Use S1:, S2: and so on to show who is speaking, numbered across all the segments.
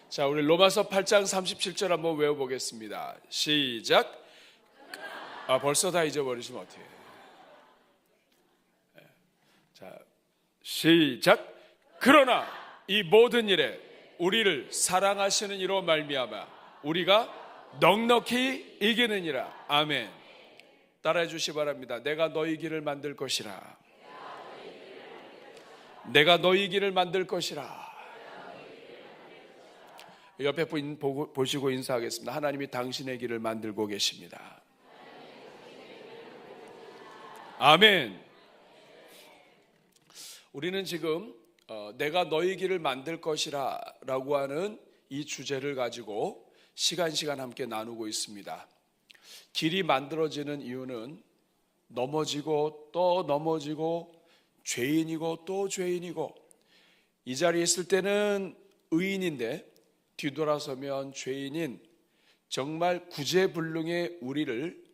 S1: 자, 우리 로마서 8장 37절 한번 외워보겠습니다. 시작. 벌써 다 잊어버리시면 어떡해. 자, 시작. 그러나 이 모든 일에 우리를 사랑하시는 이로 말미암아 우리가 넉넉히 이기느니라. 아멘. 따라해 주시 바랍니다. 내가 너희 길을 만들 것이라. 내가 너희 길을 만들 것이라. 옆에 분 보시고 인사하겠습니다. 하나님이 당신의 길을 만들고 계십니다. 아멘. 우리는 지금 내가 너희 길을 만들 것이라 라고 하는 이 주제를 가지고 시간 함께 나누고 있습니다. 길이 만들어지는 이유는 넘어지고 또 넘어지고 죄인이고 또 죄인이고, 이 자리에 있을 때는 의인인데 뒤돌아서면 죄인인 정말 구제불능의 우리를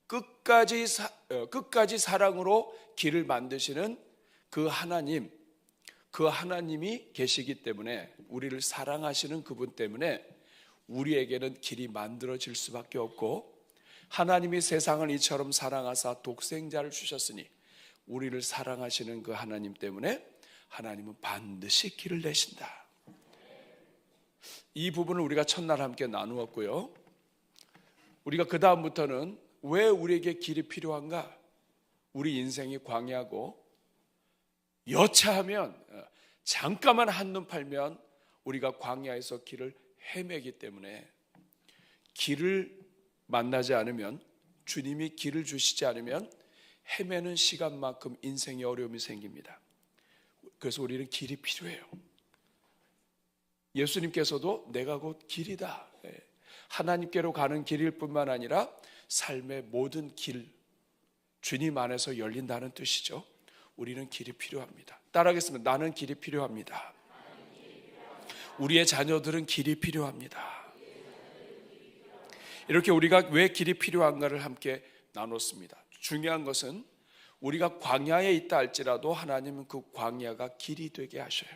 S1: 끝까지 사랑으로 길을 만드시는 그 하나님이 계시기 때문에, 우리를 사랑하시는 그분 때문에 우리에게는 길이 만들어질 수밖에 없고, 하나님이 세상을 이처럼 사랑하사 독생자를 주셨으니 우리를 사랑하시는 그 하나님 때문에 하나님은 반드시 길을 내신다. 이 부분을 우리가 첫날 함께 나누었고요. 우리가 그 다음부터는 왜 우리에게 길이 필요한가? 우리 인생이 광야고 여차하면 잠깐만 한눈 팔면 우리가 광야에서 길을 헤매기 때문에, 길을 만나지 않으면, 주님이 길을 주시지 않으면 헤매는 시간만큼 인생에 어려움이 생깁니다. 그래서 우리는 길이 필요해요. 예수님께서도 내가 곧 길이다, 하나님께로 가는 길일 뿐만 아니라 삶의 모든 길, 주님 안에서 열린다는 뜻이죠. 우리는 길이 필요합니다. 따라하겠습니다. 나는 길이 필요합니다. 우리의 자녀들은 길이 필요합니다. 이렇게 우리가 왜 길이 필요한가를 함께 나눴습니다. 중요한 것은 우리가 광야에 있다 할지라도 하나님은 그 광야가 길이 되게 하셔요.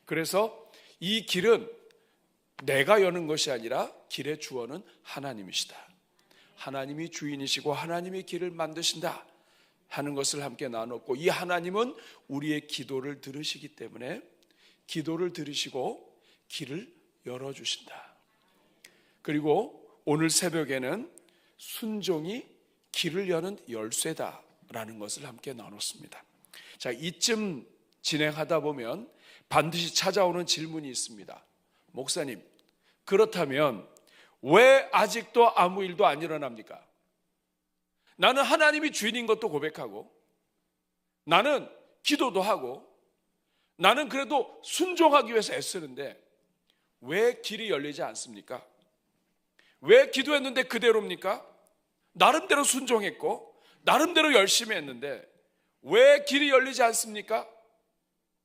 S1: 그래서 이 길은 내가 여는 것이 아니라 길의 주원은 하나님이시다. 하나님이 주인이시고 하나님이 길을 만드신다 하는 것을 함께 나눴고, 이 하나님은 우리의 기도를 들으시기 때문에 기도를 들으시고 길을 열어주신다. 그리고 오늘 새벽에는 순종이 길을 여는 열쇠다라는 것을 함께 나눴습니다. 자, 이쯤 진행하다 보면 반드시 찾아오는 질문이 있습니다. 목사님, 그렇다면 왜 아직도 아무 일도 안 일어납니까? 나는 하나님이 주인인 것도 고백하고, 나는 기도도 하고, 나는 그래도 순종하기 위해서 애쓰는데 왜 길이 열리지 않습니까? 왜 기도했는데 그대로입니까? 나름대로 순종했고 나름대로 열심히 했는데 왜 길이 열리지 않습니까?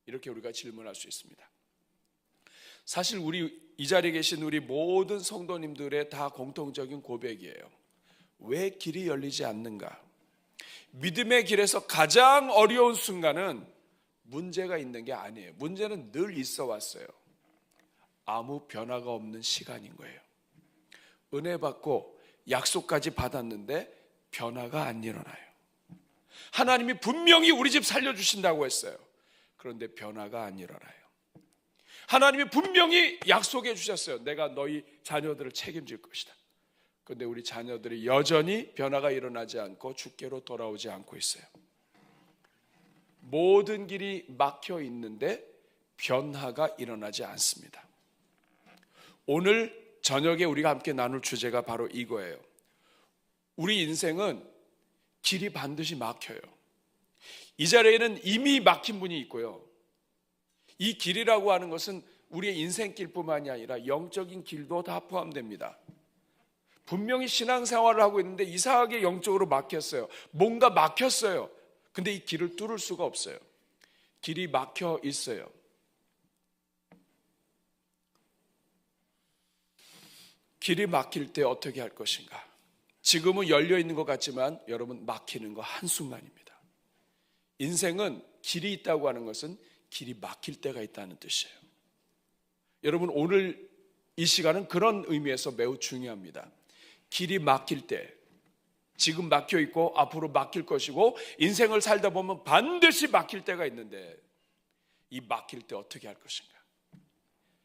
S1: 이렇게 우리가 질문할 수 있습니다. 사실 이 자리에 계신 우리 모든 성도님들의 다 공통적인 고백이에요. 왜 길이 열리지 않는가? 믿음의 길에서 가장 어려운 순간은 문제가 있는 게 아니에요. 문제는 늘 있어 왔어요. 아무 변화가 없는 시간인 거예요. 은혜 받고 약속까지 받았는데 변화가 안 일어나요. 하나님이 분명히 우리 집 살려주신다고 했어요. 그런데 변화가 안 일어나요. 하나님이 분명히 약속해 주셨어요. 내가 너희 자녀들을 책임질 것이다. 그런데 우리 자녀들이 여전히 변화가 일어나지 않고 주께로 돌아오지 않고 있어요. 모든 길이 막혀 있는데 변화가 일어나지 않습니다. 오늘 저녁에 우리가 함께 나눌 주제가 바로 이거예요. 우리 인생은 길이 반드시 막혀요. 이 자리에는 이미 막힌 분이 있고요. 이 길이라고 하는 것은 우리의 인생길뿐만이 아니라 영적인 길도 다 포함됩니다. 분명히 신앙생활을 하고 있는데 이상하게 영적으로 막혔어요. 뭔가 막혔어요. 근데 이 길을 뚫을 수가 없어요. 길이 막혀 있어요. 길이 막힐 때 어떻게 할 것인가? 지금은 열려 있는 것 같지만 여러분, 막히는 거 한순간입니다. 인생은 길이 있다고 하는 것은 길이 막힐 때가 있다는 뜻이에요. 여러분, 오늘 이 시간은 그런 의미에서 매우 중요합니다. 길이 막힐 때, 지금 막혀 있고 앞으로 막힐 것이고 인생을 살다 보면 반드시 막힐 때가 있는데, 이 막힐 때 어떻게 할 것인가?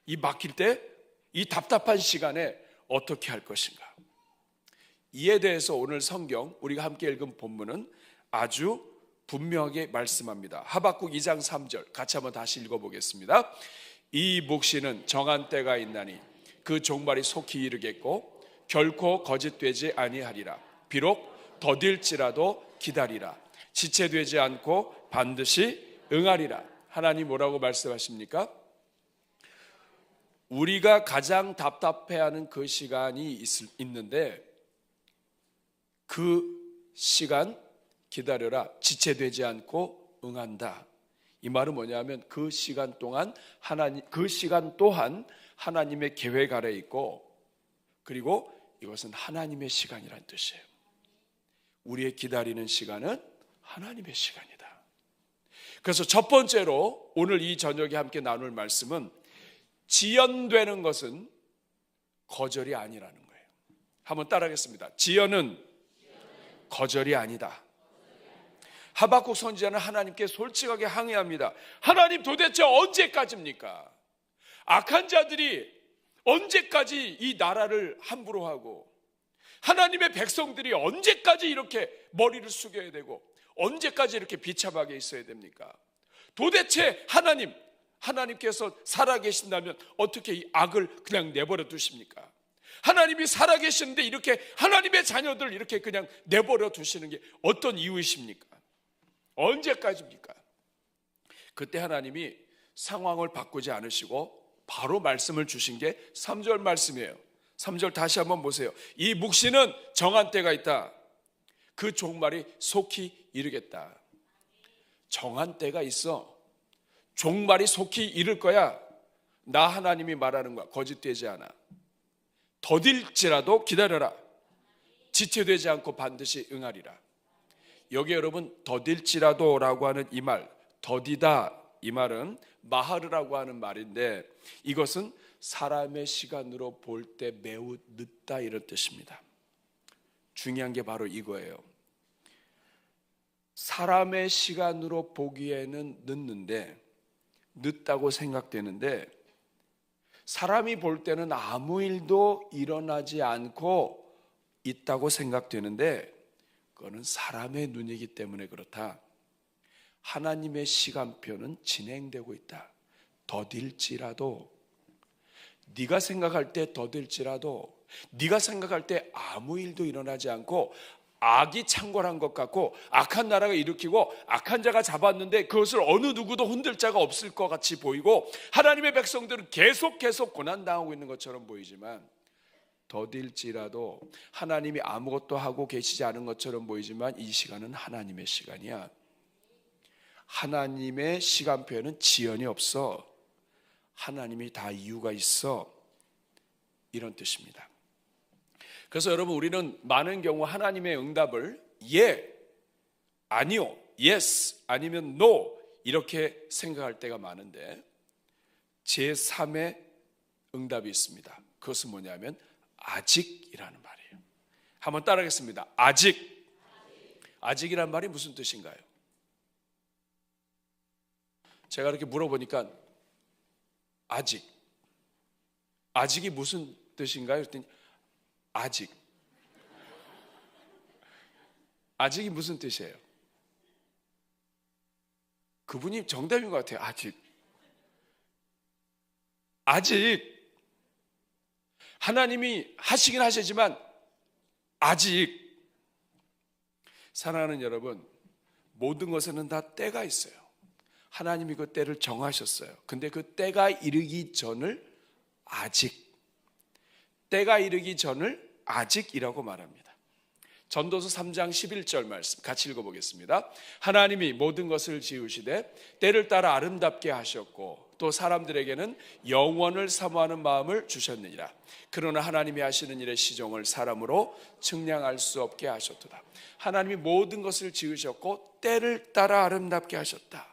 S1: 이 막힐 때, 이 답답한 시간에 어떻게 할 것인가? 이에 대해서 오늘 성경 우리가 함께 읽은 본문은 아주 분명하게 말씀합니다. 하박국 2장 3절 같이 한번 다시 읽어보겠습니다. 이 묵시는 정한 때가 있나니 그 종말이 속히 이르겠고 결코 거짓되지 아니하리라. 비록 더딜지라도 기다리라. 지체되지 않고 반드시 응하리라. 하나님 뭐라고 말씀하십니까? 우리가 가장 답답해하는 그 시간이 있는데 그 시간 기다려라. 지체되지 않고 응한다. 이 말은 뭐냐면 그 시간 또한 하나님의 계획 아래 있고, 그리고 이것은 하나님의 시간이란 뜻이에요. 우리의 기다리는 시간은 하나님의 시간이다. 그래서 첫 번째로 오늘 이 저녁에 함께 나눌 말씀은 지연되는 것은 거절이 아니라는 거예요. 한번 따라하겠습니다. 지연은 거절이 아니다. 하박국 선지자는 하나님께 솔직하게 항의합니다. 하나님, 도대체 언제까지입니까? 악한 자들이 언제까지 이 나라를 함부로 하고, 하나님의 백성들이 언제까지 이렇게 머리를 숙여야 되고, 언제까지 이렇게 비참하게 있어야 됩니까? 도대체 하나님께서 살아계신다면 어떻게 이 악을 그냥 내버려 두십니까? 하나님이 살아계시는데 이렇게 하나님의 자녀들 이렇게 그냥 내버려 두시는 게 어떤 이유이십니까? 언제까지입니까? 그때 하나님이 상황을 바꾸지 않으시고 바로 말씀을 주신 게 3절 말씀이에요. 3절 다시 한번 보세요. 이 묵시는 정한 때가 있다. 그 종말이 속히 이르겠다. 정한 때가 있어. 종말이 속히 이를 거야. 나 하나님이 말하는 거야. 거짓되지 않아. 더딜지라도 기다려라. 지체되지 않고 반드시 응하리라. 여기 여러분, 더딜지라도 라고 하는 이 말, 더디다, 이 말은 마하르라고 하는 말인데, 이것은 사람의 시간으로 볼 때 매우 늦다, 이런 뜻입니다. 중요한 게 바로 이거예요. 사람의 시간으로 보기에는 늦다고 생각되는데, 사람이 볼 때는 아무 일도 일어나지 않고 있다고 생각되는데, 그거는 사람의 눈이기 때문에 그렇다. 하나님의 시간표는 진행되고 있다. 더딜지라도, 네가 생각할 때 더딜지라도, 네가 생각할 때 아무 일도 일어나지 않고 악이 창궐한 것 같고 악한 나라가 일으키고 악한 자가 잡았는데 그것을 어느 누구도 흔들 자가 없을 것 같이 보이고, 하나님의 백성들은 계속 고난당하고 있는 것처럼 보이지만, 더딜지라도 하나님이 아무것도 하고 계시지 않은 것처럼 보이지만 이 시간은 하나님의 시간이야. 하나님의 시간표에는 지연이 없어. 하나님이 다 이유가 있어. 이런 뜻입니다. 그래서 여러분, 우리는 많은 경우 하나님의 응답을 예, 아니요, yes, 아니면 no 이렇게 생각할 때가 많은데, 제3의 응답이 있습니다. 그것은 뭐냐면 아직이라는 말이에요. 한번 따라하겠습니다. 아직. 아직이란 말이 무슨 뜻인가요? 제가 이렇게 물어보니까 아직이 무슨 뜻인가요? 그랬더니 아직이 무슨 뜻이에요? 그분이 정답인 것 같아요. 아직 하나님이 하시긴 하시지만 아직. 사랑하는 여러분, 모든 것에는 다 때가 있어요. 하나님이 그 때를 정하셨어요. 근데 그 때가 이르기 전을 때가 이르기 전을 아직이라고 말합니다. 전도서 3장 11절 말씀 같이 읽어보겠습니다. 하나님이 모든 것을 지으시되 때를 따라 아름답게 하셨고 또 사람들에게는 영원을 사모하는 마음을 주셨느니라. 그러나 하나님이 하시는 일의 시종을 사람으로 측량할 수 없게 하셨도다. 하나님이 모든 것을 지으셨고 때를 따라 아름답게 하셨다.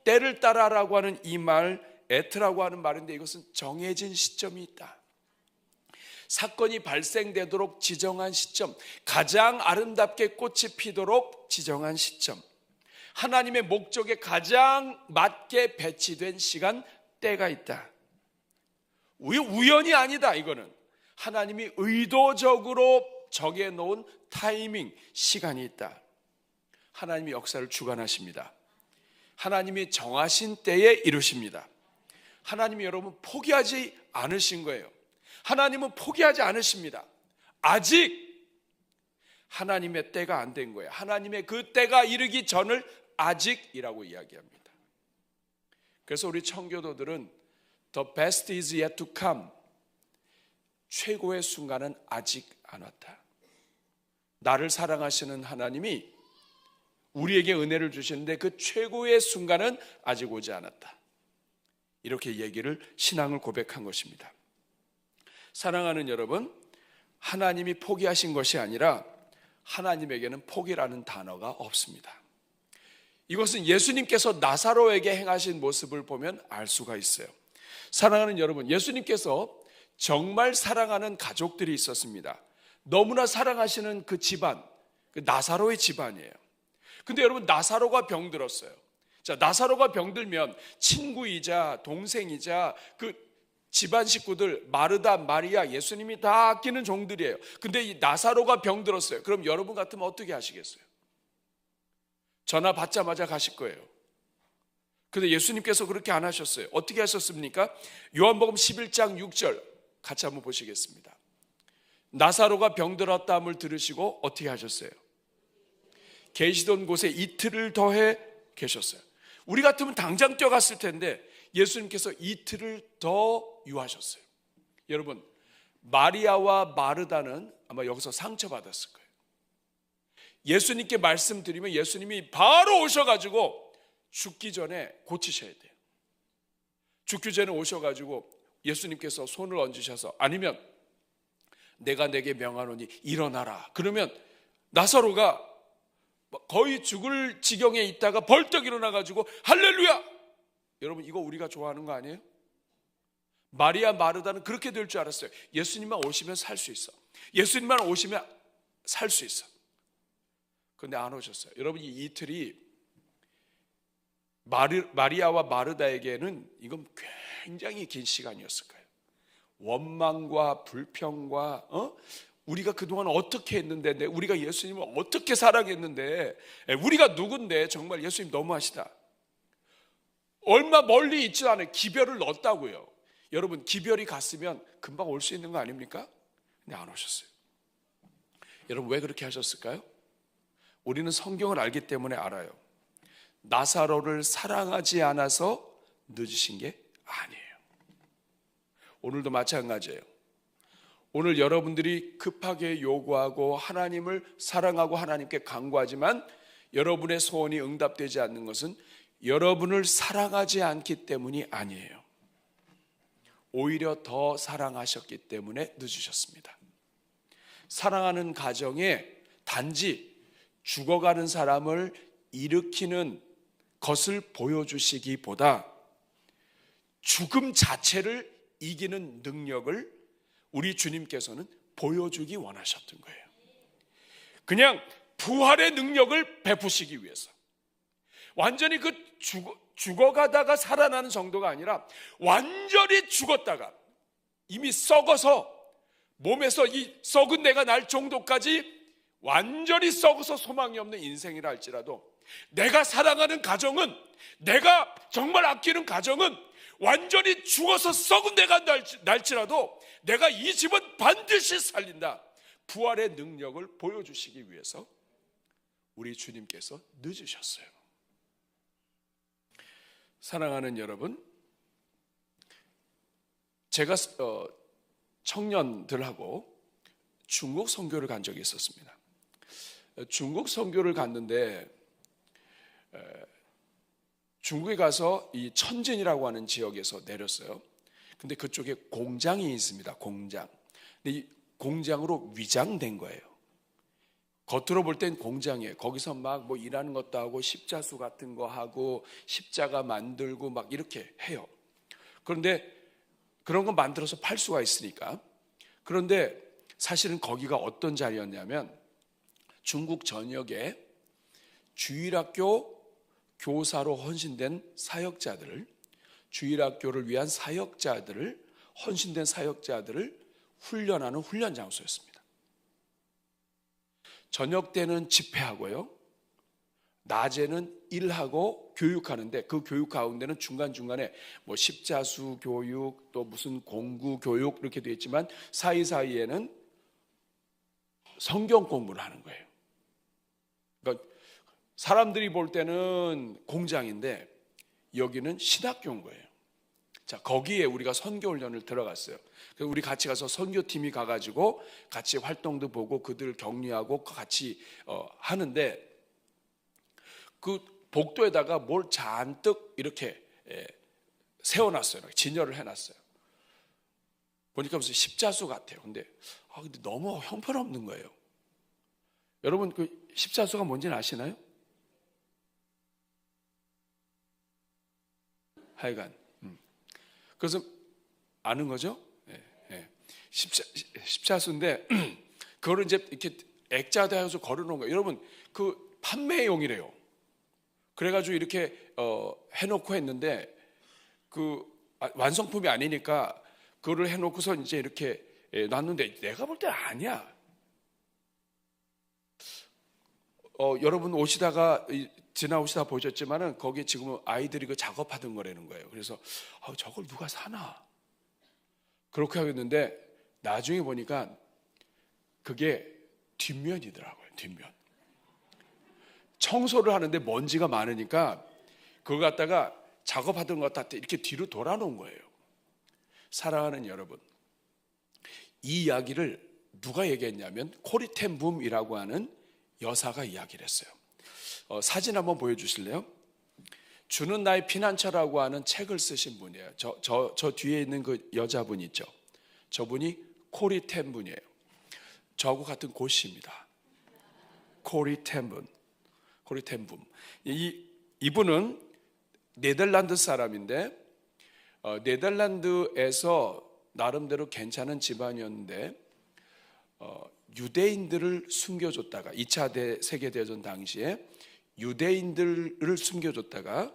S1: 때를 따라라고 하는 이 말, 에트라고 하는 말인데 이것은 정해진 시점이 있다. 사건이 발생되도록 지정한 시점, 가장 아름답게 꽃이 피도록 지정한 시점, 하나님의 목적에 가장 맞게 배치된 시간, 때가 있다. 우연이 아니다. 이거는 하나님이 의도적으로 정해놓은 타이밍, 시간이 있다. 하나님이 역사를 주관하십니다. 하나님이 정하신 때에 이루십니다. 하나님이 여러분 포기하지 않으신 거예요. 하나님은 포기하지 않으십니다. 아직 하나님의 때가 안 된 거예요. 하나님의 그 때가 이르기 전을 아직이라고 이야기합니다. 그래서 우리 청교도들은 The best is yet to come. 최고의 순간은 아직 안 왔다. 나를 사랑하시는 하나님이 우리에게 은혜를 주시는데 그 최고의 순간은 아직 오지 않았다. 이렇게 얘기를, 신앙을 고백한 것입니다. 사랑하는 여러분, 하나님이 포기하신 것이 아니라 하나님에게는 포기라는 단어가 없습니다. 이것은 예수님께서 나사로에게 행하신 모습을 보면 알 수가 있어요. 사랑하는 여러분, 예수님께서 정말 사랑하는 가족들이 있었습니다. 너무나 사랑하시는 그 집안, 그 나사로의 집안이에요. 근데 여러분, 나사로가 병들었어요. 자, 나사로가 병들면 친구이자 동생이자 그 집안 식구들, 마르다, 마리아, 예수님이 다 아끼는 종들이에요. 근데 이 나사로가 병들었어요. 그럼 여러분 같으면 어떻게 하시겠어요? 전화 받자마자 가실 거예요. 근데 예수님께서 그렇게 안 하셨어요. 어떻게 하셨습니까? 요한복음 11장 6절 같이 한번 보시겠습니다. 나사로가 병들었다함을 들으시고 어떻게 하셨어요? 계시던 곳에 이틀을 더해 계셨어요. 우리 같으면 당장 뛰어갔을 텐데 예수님께서 이틀을 더 유하셨어요. 여러분, 마리아와 마르다는 아마 여기서 상처받았을 거예요. 예수님께 말씀드리면 예수님이 바로 오셔가지고 죽기 전에 고치셔야 돼요. 죽기 전에 오셔가지고 예수님께서 손을 얹으셔서, 아니면 내가 내게 명하노니 일어나라. 그러면 나사로가 거의 죽을 지경에 있다가 벌떡 일어나가지고 할렐루야! 여러분, 이거 우리가 좋아하는 거 아니에요? 마리아, 마르다는 그렇게 될 줄 알았어요. 예수님만 오시면 살 수 있어. 예수님만 오시면 살 수 있어. 그런데 안 오셨어요. 여러분, 이 이틀이 마리아와 마르다에게는 이건 굉장히 긴 시간이었을 거예요. 원망과 불평과 우리가 그동안 어떻게 했는데, 우리가 예수님을 어떻게 사랑했는데, 우리가 누군데 정말 예수님 너무하시다. 얼마 멀리 있지 않아요. 기별을 넣었다고요. 여러분, 기별이 갔으면 금방 올 수 있는 거 아닙니까? 근데 안 오셨어요. 여러분, 왜 그렇게 하셨을까요? 우리는 성경을 알기 때문에 알아요. 나사로를 사랑하지 않아서 늦으신 게 아니에요. 오늘도 마찬가지예요. 오늘 여러분들이 급하게 요구하고 하나님을 사랑하고 하나님께 간구하지만 여러분의 소원이 응답되지 않는 것은 여러분을 사랑하지 않기 때문이 아니에요. 오히려 더 사랑하셨기 때문에 늦으셨습니다. 사랑하는 가정에 단지 죽어가는 사람을 일으키는 것을 보여주시기보다 죽음 자체를 이기는 능력을 우리 주님께서는 보여주기 원하셨던 거예요. 그냥 부활의 능력을 베푸시기 위해서. 완전히 그 죽어가다가 살아나는 정도가 아니라 완전히 죽었다가 이미 썩어서 몸에서 이 썩은 내가 날 정도까지 완전히 썩어서 소망이 없는 인생이라 할지라도 내가 사랑하는 가정은, 내가 정말 아끼는 가정은 완전히 죽어서 썩은 내가 날지라도 내가 이 집은 반드시 살린다. 부활의 능력을 보여주시기 위해서 우리 주님께서 늦으셨어요. 사랑하는 여러분, 제가 청년들하고 중국 선교를 간 적이 있었습니다. 중국 선교를 갔는데 중국에 가서 이 천진이라고 하는 지역에서 내렸어요. 근데 그쪽에 공장이 있습니다. 공장. 근데 이 공장으로 위장된 거예요. 겉으로 볼 땐 공장이에요. 거기서 막 뭐 일하는 것도 하고 십자수 같은 거 하고 십자가 만들고 막 이렇게 해요. 그런데 그런 거 만들어서 팔 수가 있으니까. 그런데 사실은 거기가 어떤 자리였냐면 중국 전역에 주일학교 교사로 헌신된 사역자들을, 주일학교를 위한 사역자들을, 헌신된 사역자들을 훈련하는 훈련 장소였습니다. 저녁 때는 집회하고요, 낮에는 일하고 교육하는데, 그 교육 가운데는 중간중간에 뭐 십자수 교육, 또 무슨 공구 교육 이렇게 되어 있지만 사이사이에는 성경 공부를 하는 거예요. 그러니까 사람들이 볼 때는 공장인데 여기는 신학교인 거예요. 자, 거기에 우리가 선교훈련을 들어갔어요. 그래서 우리 같이 가서 선교팀이 가가지고 같이 활동도 보고 그들 격리하고 같이 하는데, 그 복도에다가 뭘 잔뜩 이렇게 세워놨어요. 진열을 해놨어요. 보니까 무슨 십자수 같아요. 근데 너무 형편없는 거예요. 여러분, 그 십자수가 뭔지는 아시나요? 하여간 그래서 아는 거죠? 십자수인데 그거를 이제 이렇게 액자도 해서 걸어놓은 거예요. 여러분, 그 판매용이래요. 그래가지고 이렇게 해놓고 했는데 그 완성품이 아니니까 그거를 해놓고서 이제 이렇게 놨는데 내가 볼 때 아니야. 여러분 오시다가 지나오시다 보셨지만은 거기 지금 아이들이 그 작업하던 거라는 거예요. 그래서 저걸 누가 사나? 그렇게 하겠는데 나중에 보니까 그게 뒷면이더라고요. 뒷면. 청소를 하는데 먼지가 많으니까 그거 갖다가 작업하던 것 같아 이렇게 뒤로 돌아놓은 거예요. 사랑하는 여러분, 이 이야기를 누가 얘기했냐면 코리 텐 붐이라고 하는 여사가 이야기를 했어요. 사진 한번 보여주실래요? 주는 나의 피난처라고 하는 책을 쓰신 분이에요. 저 뒤에 있는 그 여자분 있죠? 저분이 코리 텐 분이에요. 저하고 같은 고씨입니다. 코리 텐 분. 코리 텐 붐. 이분은 네덜란드 사람인데 네덜란드에서 나름대로 괜찮은 집안이었는데 유대인들을 숨겨줬다가 2차 세계대전 당시에 유대인들을 숨겨줬다가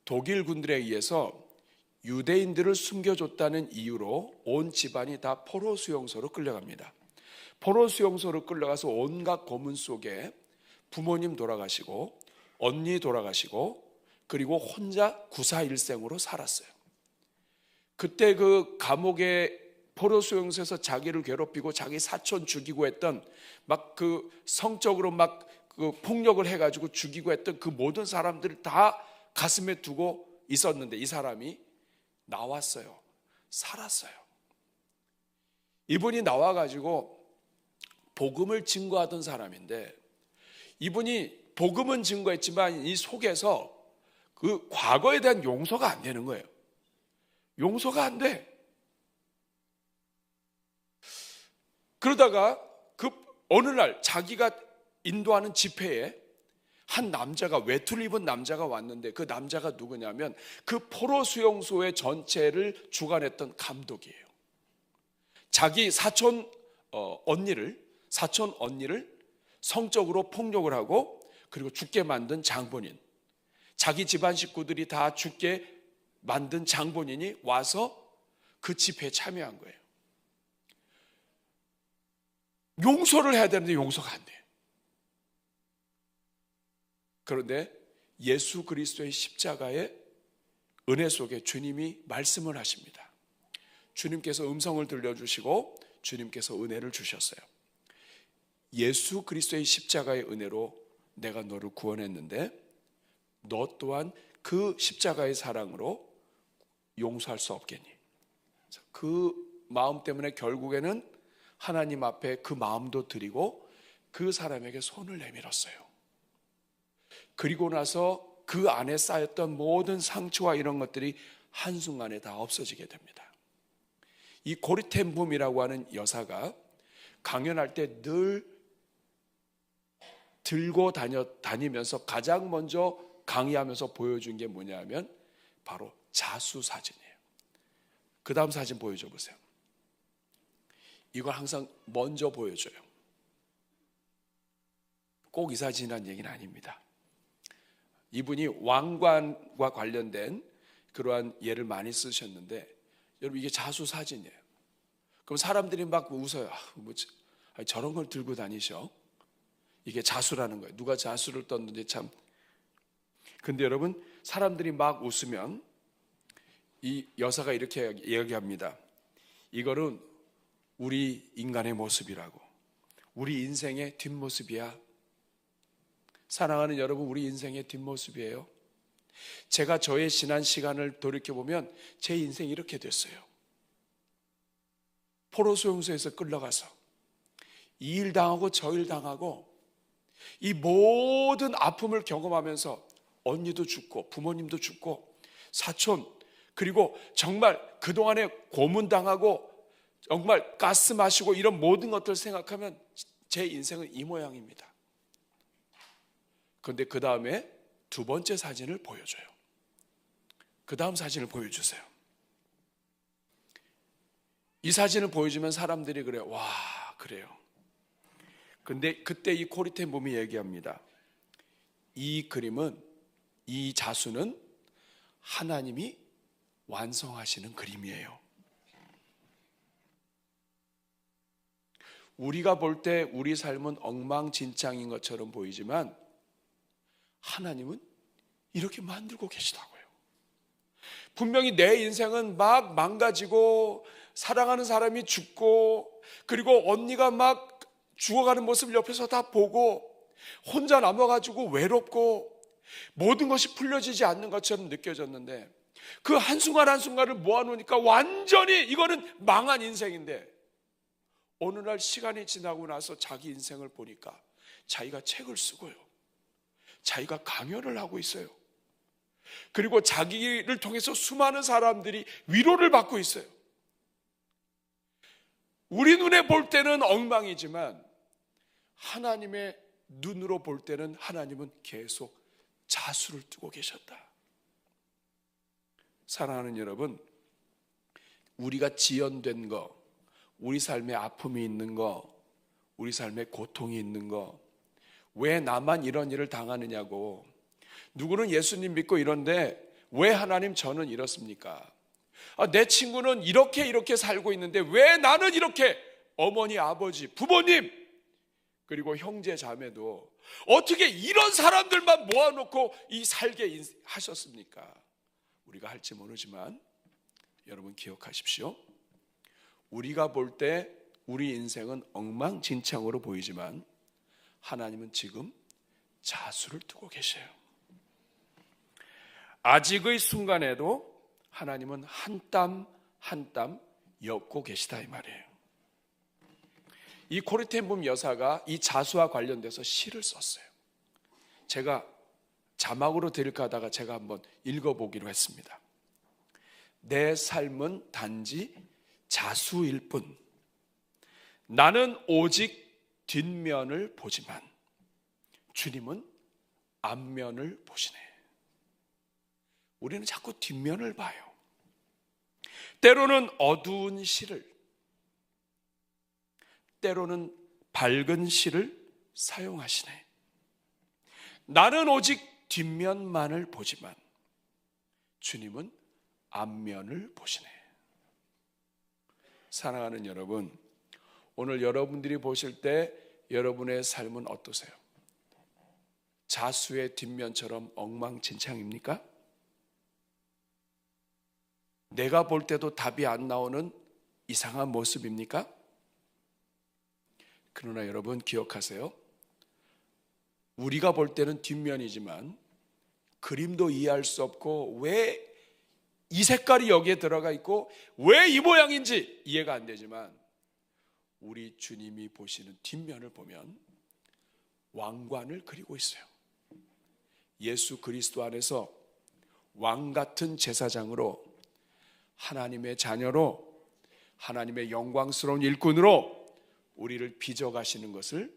S1: 독일 군들에 의해서 유대인들을 숨겨줬다는 이유로 온 집안이 다 포로 수용소로 끌려갑니다. 포로 수용소로 끌려가서 온갖 고문 속에 부모님 돌아가시고 언니 돌아가시고 그리고 혼자 구사일생으로 살았어요. 그때 그 감옥에 포로 수용소에서 자기를 괴롭히고 자기 사촌 죽이고 했던 막 그 성적으로 막 그 폭력을 해가지고 죽이고 했던 그 모든 사람들을 다 가슴에 두고 있었는데 이 사람이 나왔어요. 살았어요. 이분이 나와가지고 복음을 증거하던 사람인데 이분이 복음은 증거했지만 이 속에서 그 과거에 대한 용서가 안 되는 거예요. 용서가 안 돼. 그러다가 그 어느 날 자기가 인도하는 집회에 한 남자가 외투를 입은 남자가 왔는데 그 남자가 누구냐면 그 포로 수용소의 전체를 주관했던 감독이에요. 자기 사촌 언니를 성적으로 폭력을 하고 그리고 죽게 만든 장본인, 자기 집안 식구들이 다 죽게 만든 장본인이 와서 그 집회에 참여한 거예요. 용서를 해야 되는데 용서가 안 돼요. 그런데 예수 그리스도의 십자가의 은혜 속에 주님이 말씀을 하십니다. 주님께서 음성을 들려주시고 주님께서 은혜를 주셨어요. 예수 그리스도의 십자가의 은혜로 내가 너를 구원했는데 너 또한 그 십자가의 사랑으로 용서할 수 없겠니? 그 마음 때문에 결국에는 하나님 앞에 그 마음도 드리고 그 사람에게 손을 내밀었어요. 그리고 나서 그 안에 쌓였던 모든 상처와 이런 것들이 한순간에 다 없어지게 됩니다. 이 코리 텐 붐이라고 하는 여사가 강연할 때 늘 들고 다니면서 가장 먼저 강의하면서 보여준 게 뭐냐면 바로 자수사진이에요. 그 다음 사진 보여줘 보세요. 이걸 항상 먼저 보여줘요. 꼭 이 사진이라는 얘기는 아닙니다. 이분이 왕관과 관련된 그러한 예를 많이 쓰셨는데, 여러분 이게 자수 사진이에요. 그럼 사람들이 막 웃어요. 저런 걸 들고 다니셔. 이게 자수라는 거예요. 누가 자수를 떴는지 참. 근데 여러분, 사람들이 막 웃으면 이 여사가 이렇게 이야기합니다. 이거는 우리 인간의 모습이라고. 우리 인생의 뒷모습이야. 사랑하는 여러분, 우리 인생의 뒷모습이에요. 제가 저의 지난 시간을 돌이켜보면 제 인생이 이렇게 됐어요. 포로 수용소에서 끌려가서 이 일 당하고 저 일 당하고 이 모든 아픔을 경험하면서 언니도 죽고 부모님도 죽고 사촌, 그리고 정말 그동안에 고문당하고 정말 가스 마시고 이런 모든 것들을 생각하면 제 인생은 이 모양입니다. 그런데 그 다음에 두 번째 사진을 보여줘요. 그 다음 사진을 보여주세요. 이 사진을 보여주면 사람들이 그래요. 와, 그래요. 근데 그때 이 코리 텐 붐이 얘기합니다. 이 그림은, 이 자수는 하나님이 완성하시는 그림이에요. 우리가 볼 때 우리 삶은 엉망진창인 것처럼 보이지만 하나님은 이렇게 만들고 계시다고요. 분명히 내 인생은 막 망가지고 사랑하는 사람이 죽고 그리고 언니가 막 죽어가는 모습을 옆에서 다 보고 혼자 남아가지고 외롭고 모든 것이 풀려지지 않는 것처럼 느껴졌는데 그 한순간 한순간을 모아놓으니까 완전히 이거는 망한 인생인데 어느 날 시간이 지나고 나서 자기 인생을 보니까 자기가 책을 쓰고요. 자기가 강연을 하고 있어요. 그리고 자기를 통해서 수많은 사람들이 위로를 받고 있어요. 우리 눈에 볼 때는 엉망이지만 하나님의 눈으로 볼 때는 하나님은 계속 자수를 두고 계셨다. 사랑하는 여러분, 우리가 지연된 거, 우리 삶에 아픔이 있는 거, 우리 삶에 고통이 있는 거, 왜 나만 이런 일을 당하느냐고, 누구는 예수님 믿고 이런데 왜 하나님 저는 이렇습니까? 내 친구는 이렇게 살고 있는데 왜 나는 이렇게, 어머니, 아버지, 부모님, 그리고 형제, 자매도 어떻게 이런 사람들만 모아놓고 이 살게 하셨습니까? 우리가 할지 모르지만 여러분 기억하십시오. 우리가 볼 때 우리 인생은 엉망진창으로 보이지만 하나님은 지금 자수를 두고 계셔요. 아직의 순간에도 하나님은 한 땀 한 땀 엮고 계시다 이 말이에요. 이 코리 텐 붐 여사가 이 자수와 관련돼서 시를 썼어요. 제가 자막으로 드릴까 하다가 제가 한번 읽어보기로 했습니다. 내 삶은 단지 자수일 뿐, 나는 오직 뒷면을 보지만 주님은 앞면을 보시네. 우리는 자꾸 뒷면을 봐요. 때로는 어두운 시를, 때로는 밝은 시를 사용하시네. 나는 오직 뒷면만을 보지만 주님은 앞면을 보시네. 사랑하는 여러분, 오늘 여러분들이 보실 때 여러분의 삶은 어떠세요? 자수의 뒷면처럼 엉망진창입니까? 내가 볼 때도 답이 안 나오는 이상한 모습입니까? 그러나 여러분 기억하세요. 우리가 볼 때는 뒷면이지만 그림도 이해할 수 없고 왜 이 색깔이 여기에 들어가 있고 왜 이 모양인지 이해가 안 되지만 우리 주님이 보시는 뒷면을 보면 왕관을 그리고 있어요. 예수 그리스도 안에서 왕 같은 제사장으로, 하나님의 자녀로, 하나님의 영광스러운 일꾼으로 우리를 빚어가시는 것을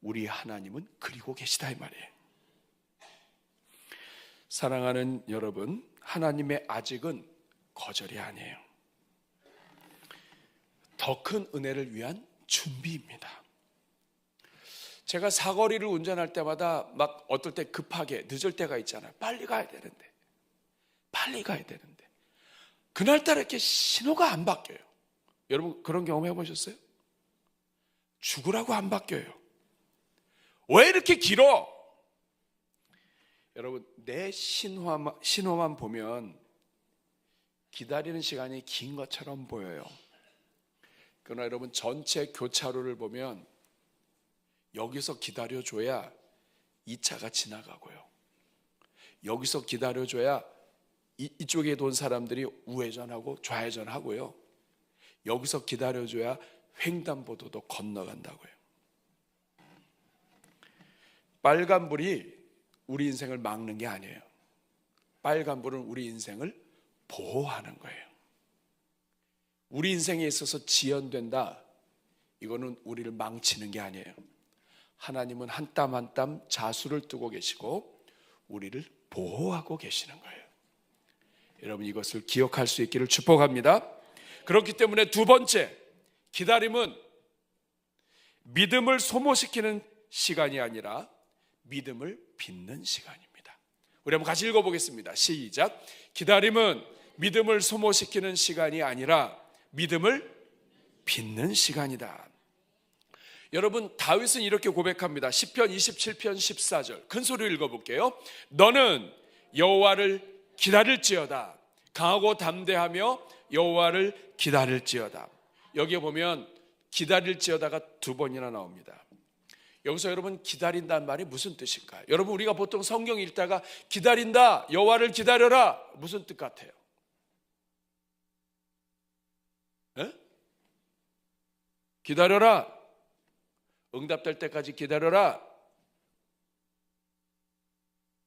S1: 우리 하나님은 그리고 계시다 이 말이에요. 사랑하는 여러분, 하나님의 아직은 거절이 아니에요. 더 큰 은혜를 위한 준비입니다. 제가 사거리를 운전할 때마다 막 어떨 때 급하게 늦을 때가 있잖아요. 빨리 가야 되는데 그날따라 이렇게 신호가 안 바뀌어요. 여러분 그런 경험 해보셨어요? 죽으라고 안 바뀌어요. 왜 이렇게 길어? 여러분 내 신호만 보면 기다리는 시간이 긴 것처럼 보여요. 그러나 여러분 전체 교차로를 보면 여기서 기다려줘야 2차가 지나가고요. 여기서 기다려줘야 이쪽에 돈 사람들이 우회전하고 좌회전하고요. 여기서 기다려줘야 횡단보도도 건너간다고요. 빨간불이 우리 인생을 막는 게 아니에요. 빨간불은 우리 인생을 보호하는 거예요. 우리 인생에 있어서 지연된다, 이거는 우리를 망치는 게 아니에요. 하나님은 한 땀 한 땀 자수를 두고 계시고 우리를 보호하고 계시는 거예요. 여러분 이것을 기억할 수 있기를 축복합니다. 그렇기 때문에 두 번째, 기다림은 믿음을 소모시키는 시간이 아니라 믿음을 빚는 시간입니다. 우리 한번 같이 읽어보겠습니다. 시작. 기다림은 믿음을 소모시키는 시간이 아니라 믿음을 빚는 시간이다. 여러분 다윗은 이렇게 고백합니다. 시편 27편 14절 큰 소리로 읽어볼게요. 너는 여호와를 기다릴지어다. 강하고 담대하며 여호와를 기다릴지어다. 여기에 보면 기다릴지어다가 두 번이나 나옵니다. 여기서 여러분 기다린다는 말이 무슨 뜻일까요? 여러분 우리가 보통 성경 읽다가 기다린다, 여호와를 기다려라, 무슨 뜻 같아요? 에? 기다려라, 응답될 때까지 기다려라,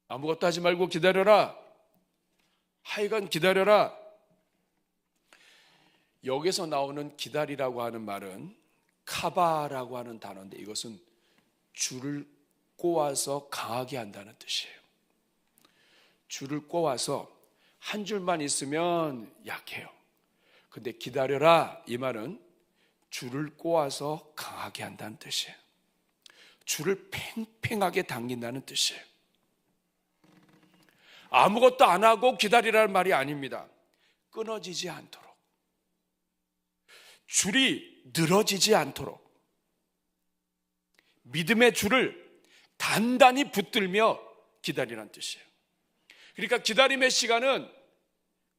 S1: 아무것도 하지 말고 기다려라, 하여간 기다려라. 여기서 나오는 기다리라고 하는 말은 카바라고 하는 단어인데 이것은 줄을 꼬아서 강하게 한다는 뜻이에요. 줄을 꼬아서 한 줄만 있으면 약해요. 근데 기다려라 이 말은 줄을 꼬아서 강하게 한다는 뜻이에요. 줄을 팽팽하게 당긴다는 뜻이에요. 아무것도 안 하고 기다리라는 말이 아닙니다. 끊어지지 않도록, 줄이 늘어지지 않도록 믿음의 줄을 단단히 붙들며 기다리라는 뜻이에요. 그러니까 기다림의 시간은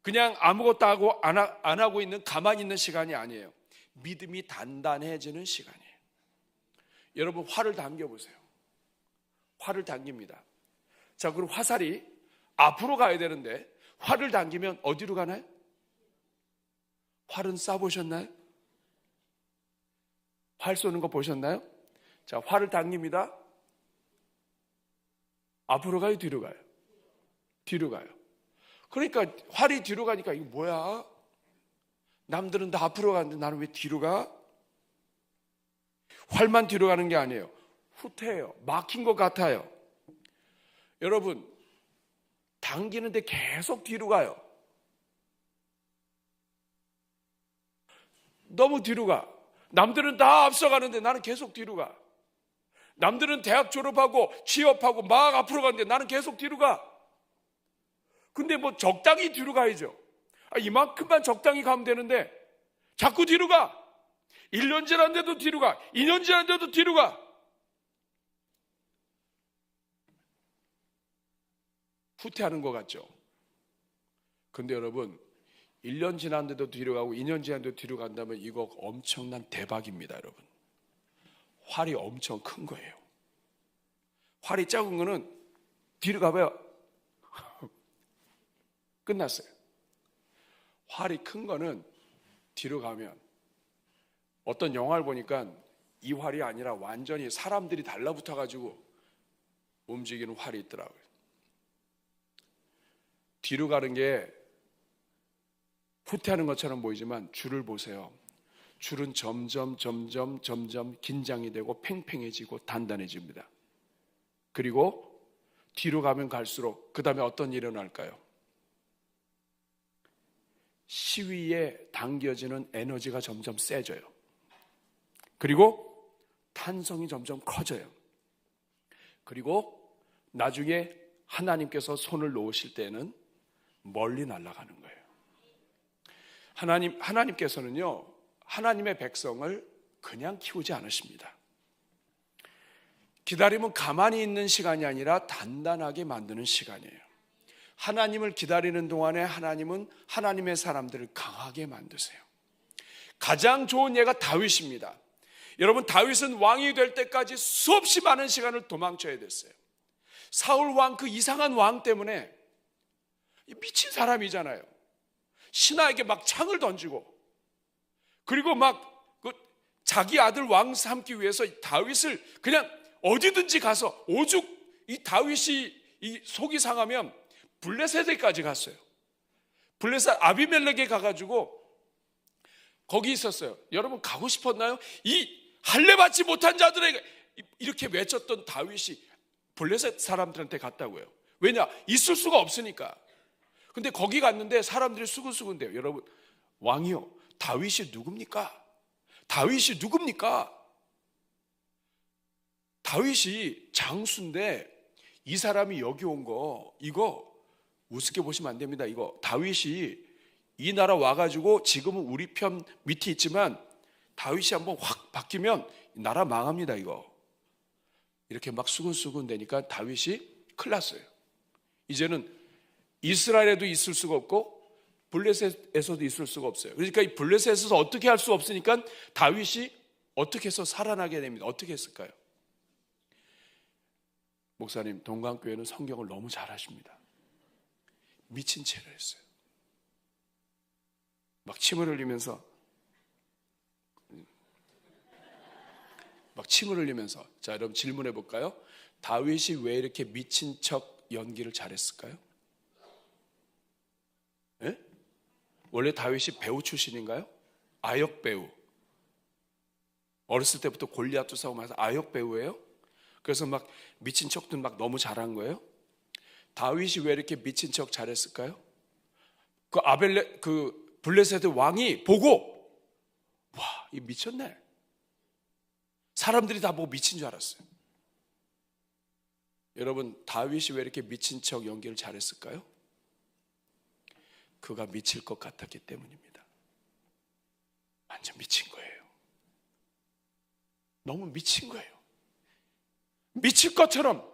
S1: 그냥 아무것도 하고 안 하고 있는, 가만히 있는 시간이 아니에요. 믿음이 단단해지는 시간이에요. 여러분 활을 당겨보세요. 활을 당깁니다. 자, 그럼 화살이 앞으로 가야 되는데 활을 당기면 어디로 가나요? 활은 쏴보셨나요? 활 쏘는 거 보셨나요? 자, 활을 당깁니다. 앞으로 가요, 뒤로 가요? 뒤로 가요. 그러니까 활이 뒤로 가니까 이거 뭐야? 남들은 다 앞으로 가는데 나는 왜 뒤로 가? 활만 뒤로 가는 게 아니에요. 후퇴해요. 막힌 것 같아요. 여러분 당기는데 계속 뒤로 가요. 너무 뒤로 가. 남들은 다 앞서가는데 나는 계속 뒤로 가. 남들은 대학 졸업하고 취업하고 막 앞으로 가는데 나는 계속 뒤로 가. 근데 뭐 적당히 뒤로 가야죠. 이만큼만 적당히 가면 되는데 자꾸 뒤로 가. 1년 지났는데도 뒤로 가. 2년 지났는데도 뒤로 가. 후퇴하는 것 같죠? 근데 여러분 1년 지났는데도 뒤로 가고 2년 지났는데도 뒤로 간다면 이거 엄청난 대박입니다. 여러분 활이 엄청 큰 거예요. 활이 작은 거는 뒤로 가봐요. 끝났어요. 활이 큰 거는 뒤로 가면, 어떤 영화를 보니까 이 활이 아니라 완전히 사람들이 달라붙어 가지고 움직이는 활이 있더라고요. 뒤로 가는 게 후퇴하는 것처럼 보이지만 줄을 보세요. 줄은 점점 긴장이 되고 팽팽해지고 단단해집니다. 그리고 뒤로 가면 갈수록 그 다음에 어떤 일이 일어날까요? 시위에 당겨지는 에너지가 점점 세져요. 그리고 탄성이 점점 커져요. 그리고 나중에 하나님께서 손을 놓으실 때는 멀리 날아가는 거예요. 하나님께서는요, 하나님의 백성을 그냥 키우지 않으십니다. 기다림은 가만히 있는 시간이 아니라 단단하게 만드는 시간이에요. 하나님을 기다리는 동안에 하나님은 하나님의 사람들을 강하게 만드세요. 가장 좋은 예가 다윗입니다. 여러분, 다윗은 왕이 될 때까지 수없이 많은 시간을 도망쳐야 됐어요. 사울 왕, 그 이상한 왕 때문에, 미친 사람이잖아요. 신하에게 막 창을 던지고, 그리고 막 자기 아들 왕 삼기 위해서 다윗을 그냥 어디든지 가서, 오죽 이 다윗이 이 속이 상하면 블레셋에까지 갔어요. 블레셋 아비멜렉에 가가지고 거기 있었어요. 여러분, 가고 싶었나요? 이 할례 받지 못한 자들에게 이렇게 외쳤던 다윗이 블레셋 사람들한테 갔다고요. 왜냐? 있을 수가 없으니까. 근데 거기 갔는데 사람들이 수근수근대요. 여러분, 왕이요, 다윗이 누굽니까? 다윗이 누굽니까? 다윗이 장수인데 이 사람이 여기 온 거, 이거 우습게 보시면 안 됩니다. 이거 다윗이 이 나라 와가지고 지금은 우리 편 밑에 있지만 다윗이 한번 확 바뀌면 나라 망합니다. 이거 이렇게 막 수근수근 되니까 다윗이 큰일 났어요. 이제는 이스라엘에도 있을 수가 없고 블레셋에서도 있을 수가 없어요. 그러니까 이 블레셋에서 어떻게 할 수 없으니까 다윗이 어떻게 해서 살아나게 됩니다. 어떻게 했을까요? 목사님, 동강교회는 성경을 너무 잘하십니다. 미친 채로 했어요. 막 침을 흘리면서 자, 여러분 질문해 볼까요? 다윗이 왜 이렇게 미친 척 연기를 잘했을까요? 예? 원래 다윗이 배우 출신인가요? 아역 배우. 어렸을 때부터 골리앗도 싸움하면서 아역 배우예요? 그래서 막 미친 척도 막 너무 잘한 거예요? 다윗이 왜 이렇게 미친 척 잘했을까요? 그 블레셋의 왕이 보고, 와, 이 미쳤네. 사람들이 다 보고 미친 줄 알았어요. 여러분, 다윗이 왜 이렇게 미친 척 연기를 잘했을까요? 그가 미칠 것 같았기 때문입니다. 완전 미친 거예요. 너무 미친 거예요. 미칠 것처럼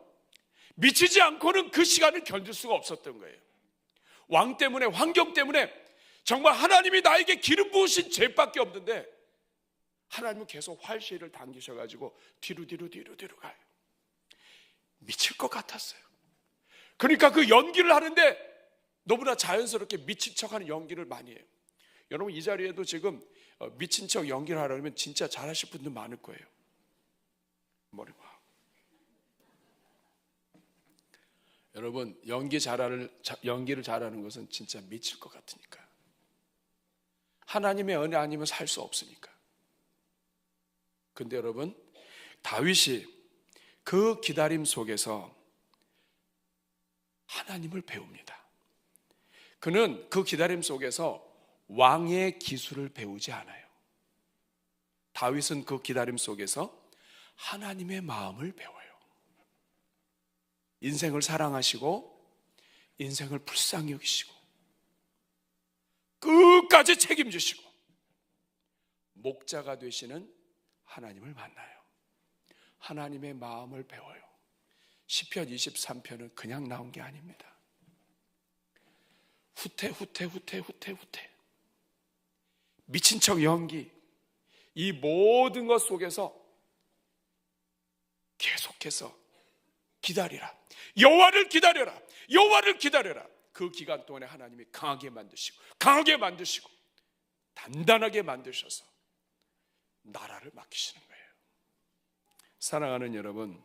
S1: 미치지 않고는 그 시간을 견딜 수가 없었던 거예요. 왕 때문에, 환경 때문에 정말 하나님이 나에게 기름 부으신 죄밖에 없는데 하나님은 계속 활시를 당기셔가지고 뒤로 가요. 미칠 것 같았어요. 그러니까 그 연기를 하는데 너무나 자연스럽게 미친 척하는 연기를 많이 해요. 여러분, 이 자리에도 지금 미친 척 연기를 하려면 진짜 잘하실 분들 많을 거예요. 머리 봐. 여러분, 연기를 잘하는 것은 진짜 미칠 것 같으니까. 하나님의 은혜 아니면 살 수 없으니까. 근데 여러분, 다윗이 그 기다림 속에서 하나님을 배웁니다. 그는 그 기다림 속에서 왕의 기술을 배우지 않아요. 다윗은 그 기다림 속에서 하나님의 마음을 배워요. 인생을 사랑하시고 인생을 불쌍히 여기시고 끝까지 책임지시고 목자가 되시는 하나님을 만나요. 하나님의 마음을 배워요. 시편 23편은 그냥 나온 게 아닙니다. 후퇴 미친 척 연기, 이 모든 것 속에서 계속해서 기다리라, 여호와를 기다려라. 그 기간 동안에 하나님이 강하게 만드시고 단단하게 만드셔서 나라를 맡기시는 거예요. 사랑하는 여러분,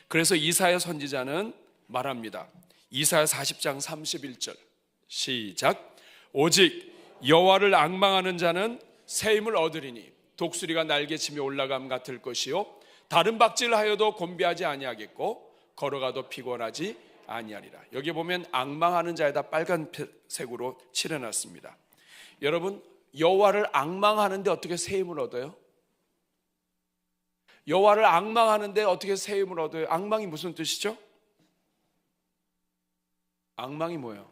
S1: 그래서 이사야 선지자는 말합니다. 이사야 40장 31절 시작. 오직 여호와를 앙망하는 자는 새 힘을 얻으리니 독수리가 날개치며 올라감 같을 것이요 다른 박질을 하여도 곤비하지 아니하겠고 걸어가도 피곤하지 아니하리라. 여기 보면 앙망하는 자에다 빨간색으로 칠해놨습니다. 여러분, 여호와를 앙망하는데 어떻게 새 힘을 얻어요? 여호와를 앙망하는데 어떻게 새 힘을 얻어요? 앙망이 무슨 뜻이죠? 앙망이 뭐예요?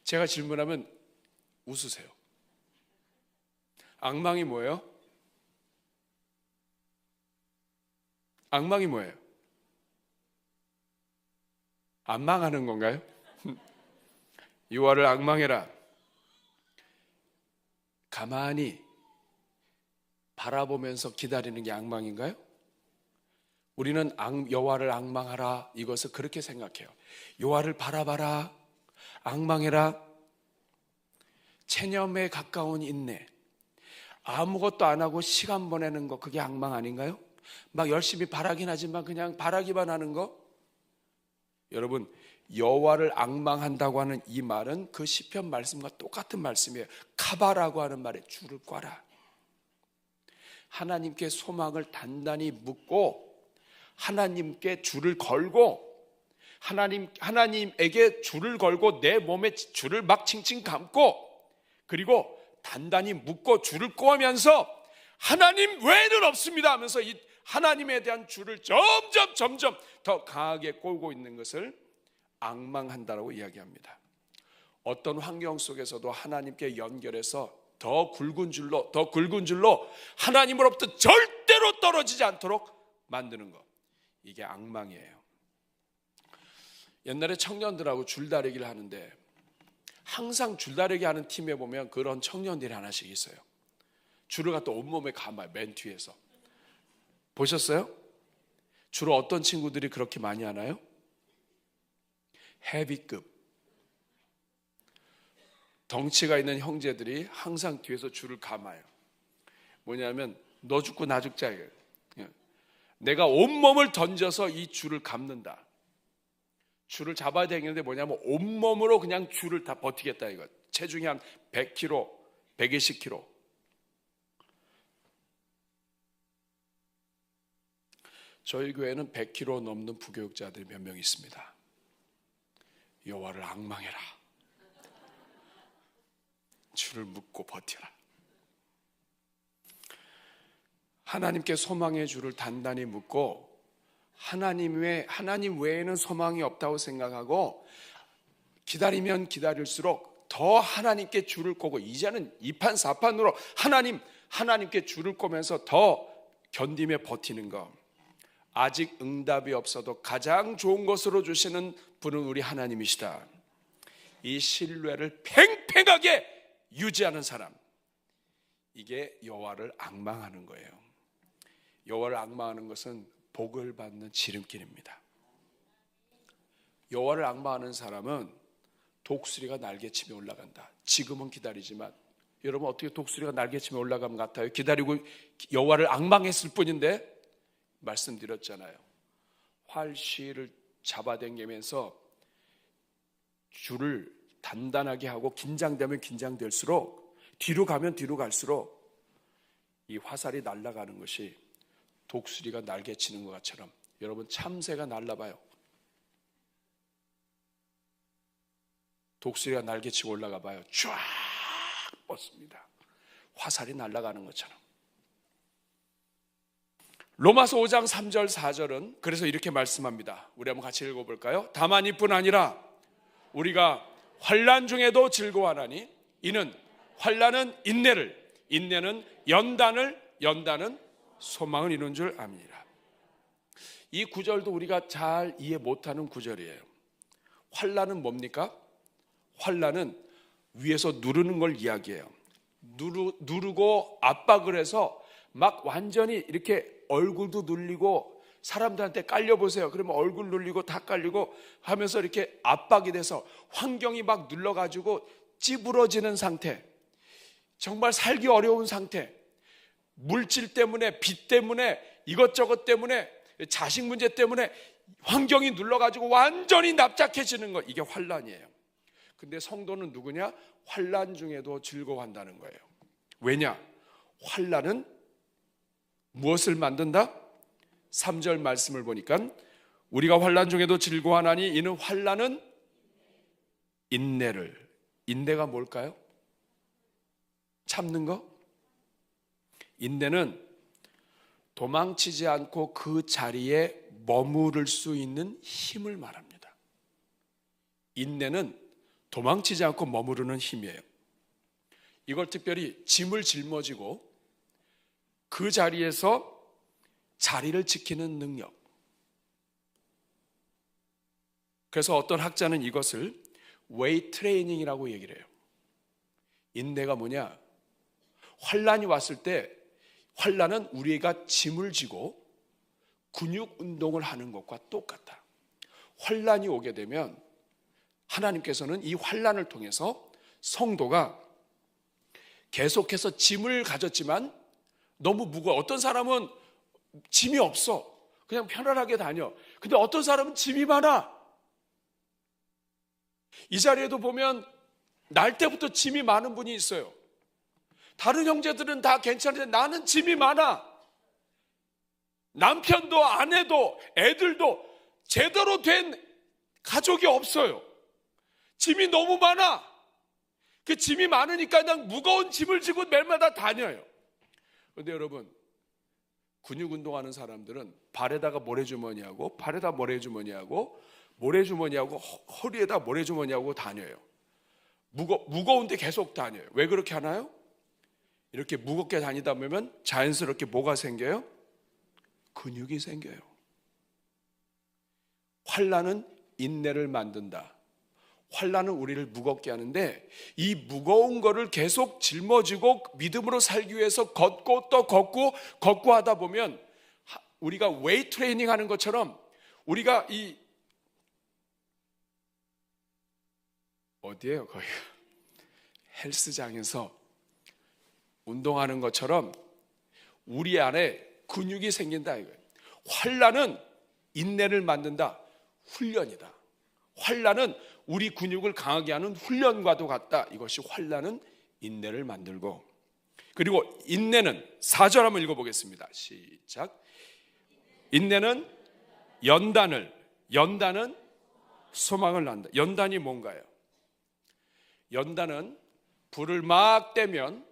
S1: 제가 질문하면 웃으세요. 앙망이 뭐예요? 앙망이 뭐예요? 안 망하는 건가요? 여호와를 앙망해라. 가만히 바라보면서 기다리는 게 앙망인가요? 우리는 여호와를 앙망하라, 이것을 그렇게 생각해요. 여호와를 바라봐라, 앙망해라. 체념에 가까운 인내, 아무것도 안 하고 시간 보내는 거, 그게 앙망 아닌가요? 막 열심히 바라긴 하지만 그냥 바라기만 하는 거. 여러분, 여호와를 앙망한다고 하는 이 말은 그 시편 말씀과 똑같은 말씀이에요. 카바라고 하는 말에 줄을 꽈라. 하나님께 소망을 단단히 묻고 하나님께 줄을 걸고 하나님에게 줄을 걸고 내 몸에 줄을 막 칭칭 감고 그리고 단단히 묻고 줄을 꼬면서 하나님 외에는 없습니다 하면서 이 하나님에 대한 줄을 점점 더 강하게 꼬고 있는 것을 앙망한다라고 이야기합니다. 어떤 환경 속에서도 하나님께 연결해서 더 굵은 줄로 하나님으로부터 절대로 떨어지지 않도록 만드는 것, 이게 앙망이에요. 옛날에 청년들하고 줄다리기를 하는데 항상 줄다리기 하는 팀에 보면 그런 청년들이 하나씩 있어요. 줄을 갖다 온몸에 감아요. 맨 뒤에서. 보셨어요? 주로 어떤 친구들이 그렇게 많이 하나요? 헤비급, 덩치가 있는 형제들이 항상 뒤에서 줄을 감아요. 뭐냐면 너 죽고 나 죽자 이거예요. 내가 온몸을 던져서 이 줄을 감는다. 줄을 잡아야 되겠는데 뭐냐면 온몸으로 그냥 줄을 다 버티겠다 이거. 체중이 한 100kg, 120kg. 저희 교회는 100kg 넘는 부교육자들이 몇 명 있습니다. 여호와를 앙망해라. 줄을 묶고 버텨라. 하나님께 소망의 줄을 단단히 묶고 하나님 외에는 소망이 없다고 생각하고 기다리면 기다릴수록 더 하나님께 줄을 꼬고 이제는 2판 4판으로 하나님께 줄을 꼬면서 더 견디며 버티는 것. 아직 응답이 없어도 가장 좋은 것으로 주시는 분은 우리 하나님이시다. 이 신뢰를 팽팽하게 유지하는 사람, 이게 여호와를 앙망하는 거예요. 여호와를 앙망하는 것은 복을 받는 지름길입니다. 여호와를 앙망하는 사람은 독수리가 날개치며 올라간다. 지금은 기다리지만 여러분 어떻게 독수리가 날개치며 올라가면 같아요? 기다리고 여호와를 앙망했을 뿐인데 말씀드렸잖아요. 활시를 잡아당기면서 줄을 단단하게 하고 긴장되면 긴장될수록 뒤로 가면 뒤로 갈수록 이 화살이 날아가는 것이 독수리가 날개치는 것처럼 여러분 참새가 날아봐요. 독수리가 날개치고 올라가 봐요. 쫙 뻗습니다. 화살이 날아가는 것처럼. 로마서 5장 3절 4절은 그래서 이렇게 말씀합니다. 우리 한번 같이 읽어볼까요? 다만 이뿐 아니라 우리가 환난 중에도 즐거워하나니 이는 환난은 인내를, 인내는 연단을, 연단은 소망을 이룬 줄 압니다. 이 구절도 우리가 잘 이해 못하는 구절이에요. 환난은 뭡니까? 환난은 위에서 누르는 걸 이야기해요. 누르고 압박을 해서 막 완전히 이렇게 얼굴도 눌리고 사람들한테 깔려보세요. 그러면 얼굴 눌리고 다 깔리고 하면서 이렇게 압박이 돼서 환경이 막 눌러가지고 찌부러지는 상태, 정말 살기 어려운 상태, 물질 때문에, 빚 때문에, 이것저것 때문에, 자식 문제 때문에 환경이 눌러가지고 완전히 납작해지는 거, 이게 환난이에요. 근데 성도는 누구냐? 환난 중에도 즐거워한다는 거예요. 왜냐? 환난은 무엇을 만든다? 3절 말씀을 보니까 우리가 환난 중에도 즐거워하나니 이는 환난은 인내가 뭘까요? 참는 거? 인내는 도망치지 않고 그 자리에 머무를 수 있는 힘을 말합니다. 인내는 도망치지 않고 머무르는 힘이에요. 이걸 특별히 짐을 짊어지고 그 자리에서 자리를 지키는 능력. 그래서 어떤 학자는 이것을 웨이트 트레이닝이라고 얘기를 해요. 인내가 뭐냐? 환란이 왔을 때 환란은 우리가 짐을 지고 근육 운동을 하는 것과 똑같다. 환란이 오게 되면 하나님께서는 이 환란을 통해서 성도가 계속해서 짐을 가졌지만 너무 무거워. 어떤 사람은 짐이 없어. 그냥 편안하게 다녀. 근데 어떤 사람은 짐이 많아. 이 자리에도 보면 날 때부터 짐이 많은 분이 있어요. 다른 형제들은 다 괜찮은데 나는 짐이 많아. 남편도 아내도 애들도 제대로 된 가족이 없어요. 짐이 너무 많아. 그 짐이 많으니까 그냥 무거운 짐을 지고 매일마다 다녀요. 그런데 여러분, 근육 운동하는 사람들은 발에다가 모래주머니하고 발에다 모래주머니하고 모래주머니하고 허리에다 모래주머니하고 다녀요. 무거운데 계속 다녀요. 왜 그렇게 하나요? 이렇게 무겁게 다니다 보면 자연스럽게 뭐가 생겨요? 근육이 생겨요. 환난은 인내를 만든다. 환난은 우리를 무겁게 하는데 이 무거운 거를 계속 짊어지고 믿음으로 살기 위해서 걷고 또 걷고 하다 보면 우리가 웨이트 트레이닝 하는 것처럼 우리가 이 어디예요? 거기 헬스장에서 운동하는 것처럼 우리 안에 근육이 생긴다 이거예요. 환난은 인내를 만든다. 훈련이다. 환난은 우리 근육을 강하게 하는 훈련과도 같다. 이것이 환난은 인내를 만들고, 그리고 인내는 4절 한번 읽어보겠습니다. 시작. 인내는 연단은 소망을 낳는다. 연단이 뭔가요? 연단은 불을 막 떼면,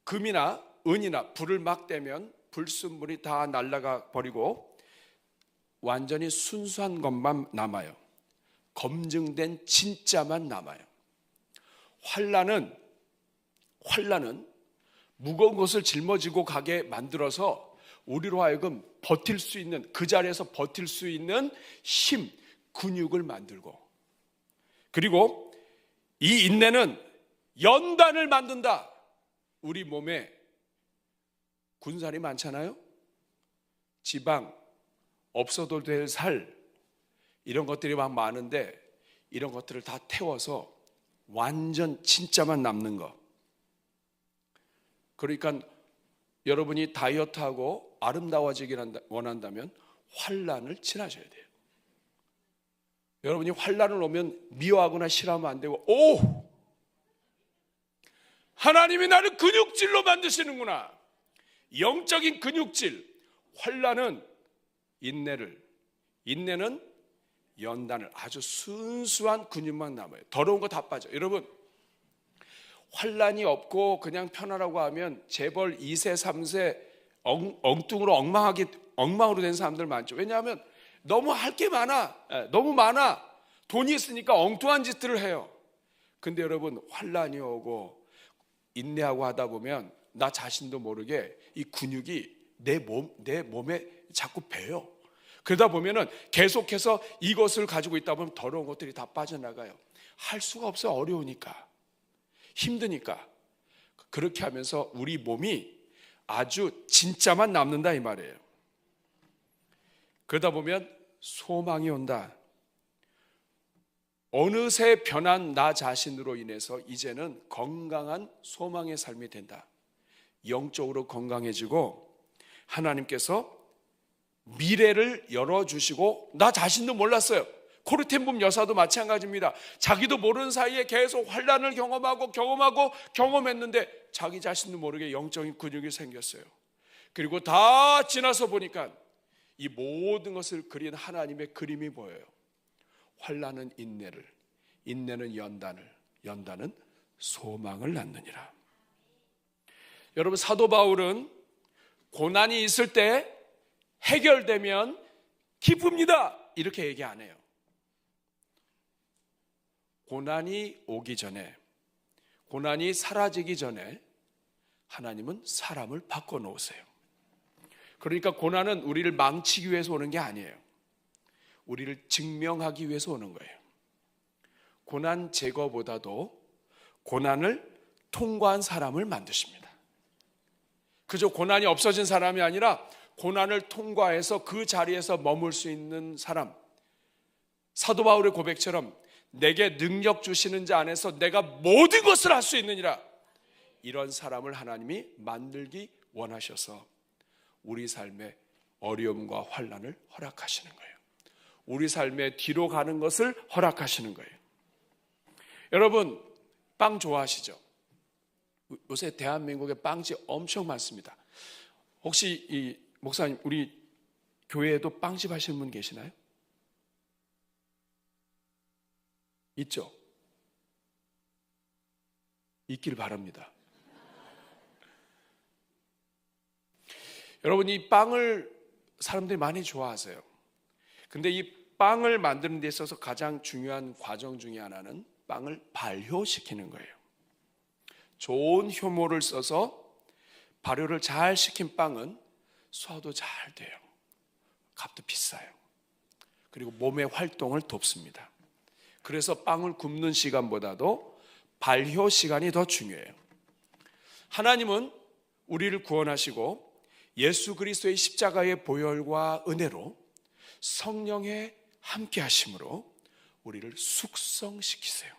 S1: 금이나 은이나 불을 막 떼면 불순물이 다 날아가 버리고 완전히 순수한 것만 남아요. 검증된 진짜만 남아요. 환난은 무거운 것을 짊어지고 가게 만들어서 우리로 하여금 버틸 수 있는, 그 자리에서 버틸 수 있는 힘, 근육을 만들고, 그리고 이 인내는 연단을 만든다. 우리 몸에 군살이 많잖아요. 지방, 없어도 될 살, 이런 것들이 막 많은데 이런 것들을 다 태워서 완전 진짜만 남는 거. 그러니까 여러분이 다이어트하고 아름다워지길 원한다면 환난을 지나셔야 돼요. 여러분이 환난을 오면 미워하거나 싫어하면 안 되고, 오! 하나님이 나를 근육질로 만드시는구나. 영적인 근육질. 환난은 인내는 연단을, 아주 순수한 근육만 남아요. 더러운 거 다 빠져. 여러분, 환난이 없고 그냥 편하라고 하면 재벌 2세 3세 엉뚱으로 엉망으로 된 사람들 많죠. 왜냐하면 너무 할 게 많아. 너무 많아. 돈이 있으니까 엉뚱한 짓들을 해요. 근데 여러분, 환난이 오고 인내하고 하다 보면 나 자신도 모르게 이 근육이 내 몸에 자꾸 배요. 그러다 보면은 계속해서 이것을 가지고 있다 보면 더러운 것들이 다 빠져나가요. 할 수가 없어요. 어려우니까, 힘드니까. 그렇게 하면서 우리 몸이 아주 진짜만 남는다 이 말이에요. 그러다 보면 소망이 온다. 어느새 변한 나 자신으로 인해서 이제는 건강한 소망의 삶이 된다. 영적으로 건강해지고 하나님께서 미래를 열어주시고, 나 자신도 몰랐어요. 코르텐붐 여사도 마찬가지입니다. 자기도 모르는 사이에 계속 환난을 경험했는데 자기 자신도 모르게 영적인 근육이 생겼어요. 그리고 다 지나서 보니까 이 모든 것을 그린 하나님의 그림이 보여요. 환난은 인내를, 인내는 연단을, 연단은 소망을 낳느니라. 여러분, 사도 바울은 고난이 있을 때 해결되면 기쁩니다 이렇게 얘기 안 해요. 고난이 오기 전에, 고난이 사라지기 전에 하나님은 사람을 바꿔놓으세요. 그러니까 고난은 우리를 망치기 위해서 오는 게 아니에요. 우리를 증명하기 위해서 오는 거예요. 고난 제거보다도 고난을 통과한 사람을 만드십니다. 그저 고난이 없어진 사람이 아니라 고난을 통과해서 그 자리에서 머물 수 있는 사람. 사도 바울의 고백처럼 내게 능력 주시는 자 안에서 내가 모든 것을 할 수 있느니라. 이런 사람을 하나님이 만들기 원하셔서 우리 삶에 어려움과 환난을 허락하시는 거예요. 우리 삶에 뒤로 가는 것을 허락하시는 거예요. 여러분, 빵 좋아하시죠? 요새 대한민국에 빵집 엄청 많습니다. 혹시 이 목사님, 우리 교회에도 빵집 하시는 분 계시나요? 있죠? 있기를 바랍니다. 여러분, 이 빵을 사람들이 많이 좋아하세요. 근데 이 빵을 만드는 데 있어서 가장 중요한 과정 중에 하나는 빵을 발효시키는 거예요. 좋은 효모를 써서 발효를 잘 시킨 빵은 소화도 잘 돼요. 값도 비싸요. 그리고 몸의 활동을 돕습니다. 그래서 빵을 굽는 시간보다도 발효 시간이 더 중요해요. 하나님은 우리를 구원하시고 예수 그리스도의 십자가의 보혈과 은혜로 성령의 함께 하심으로 우리를 숙성시키세요.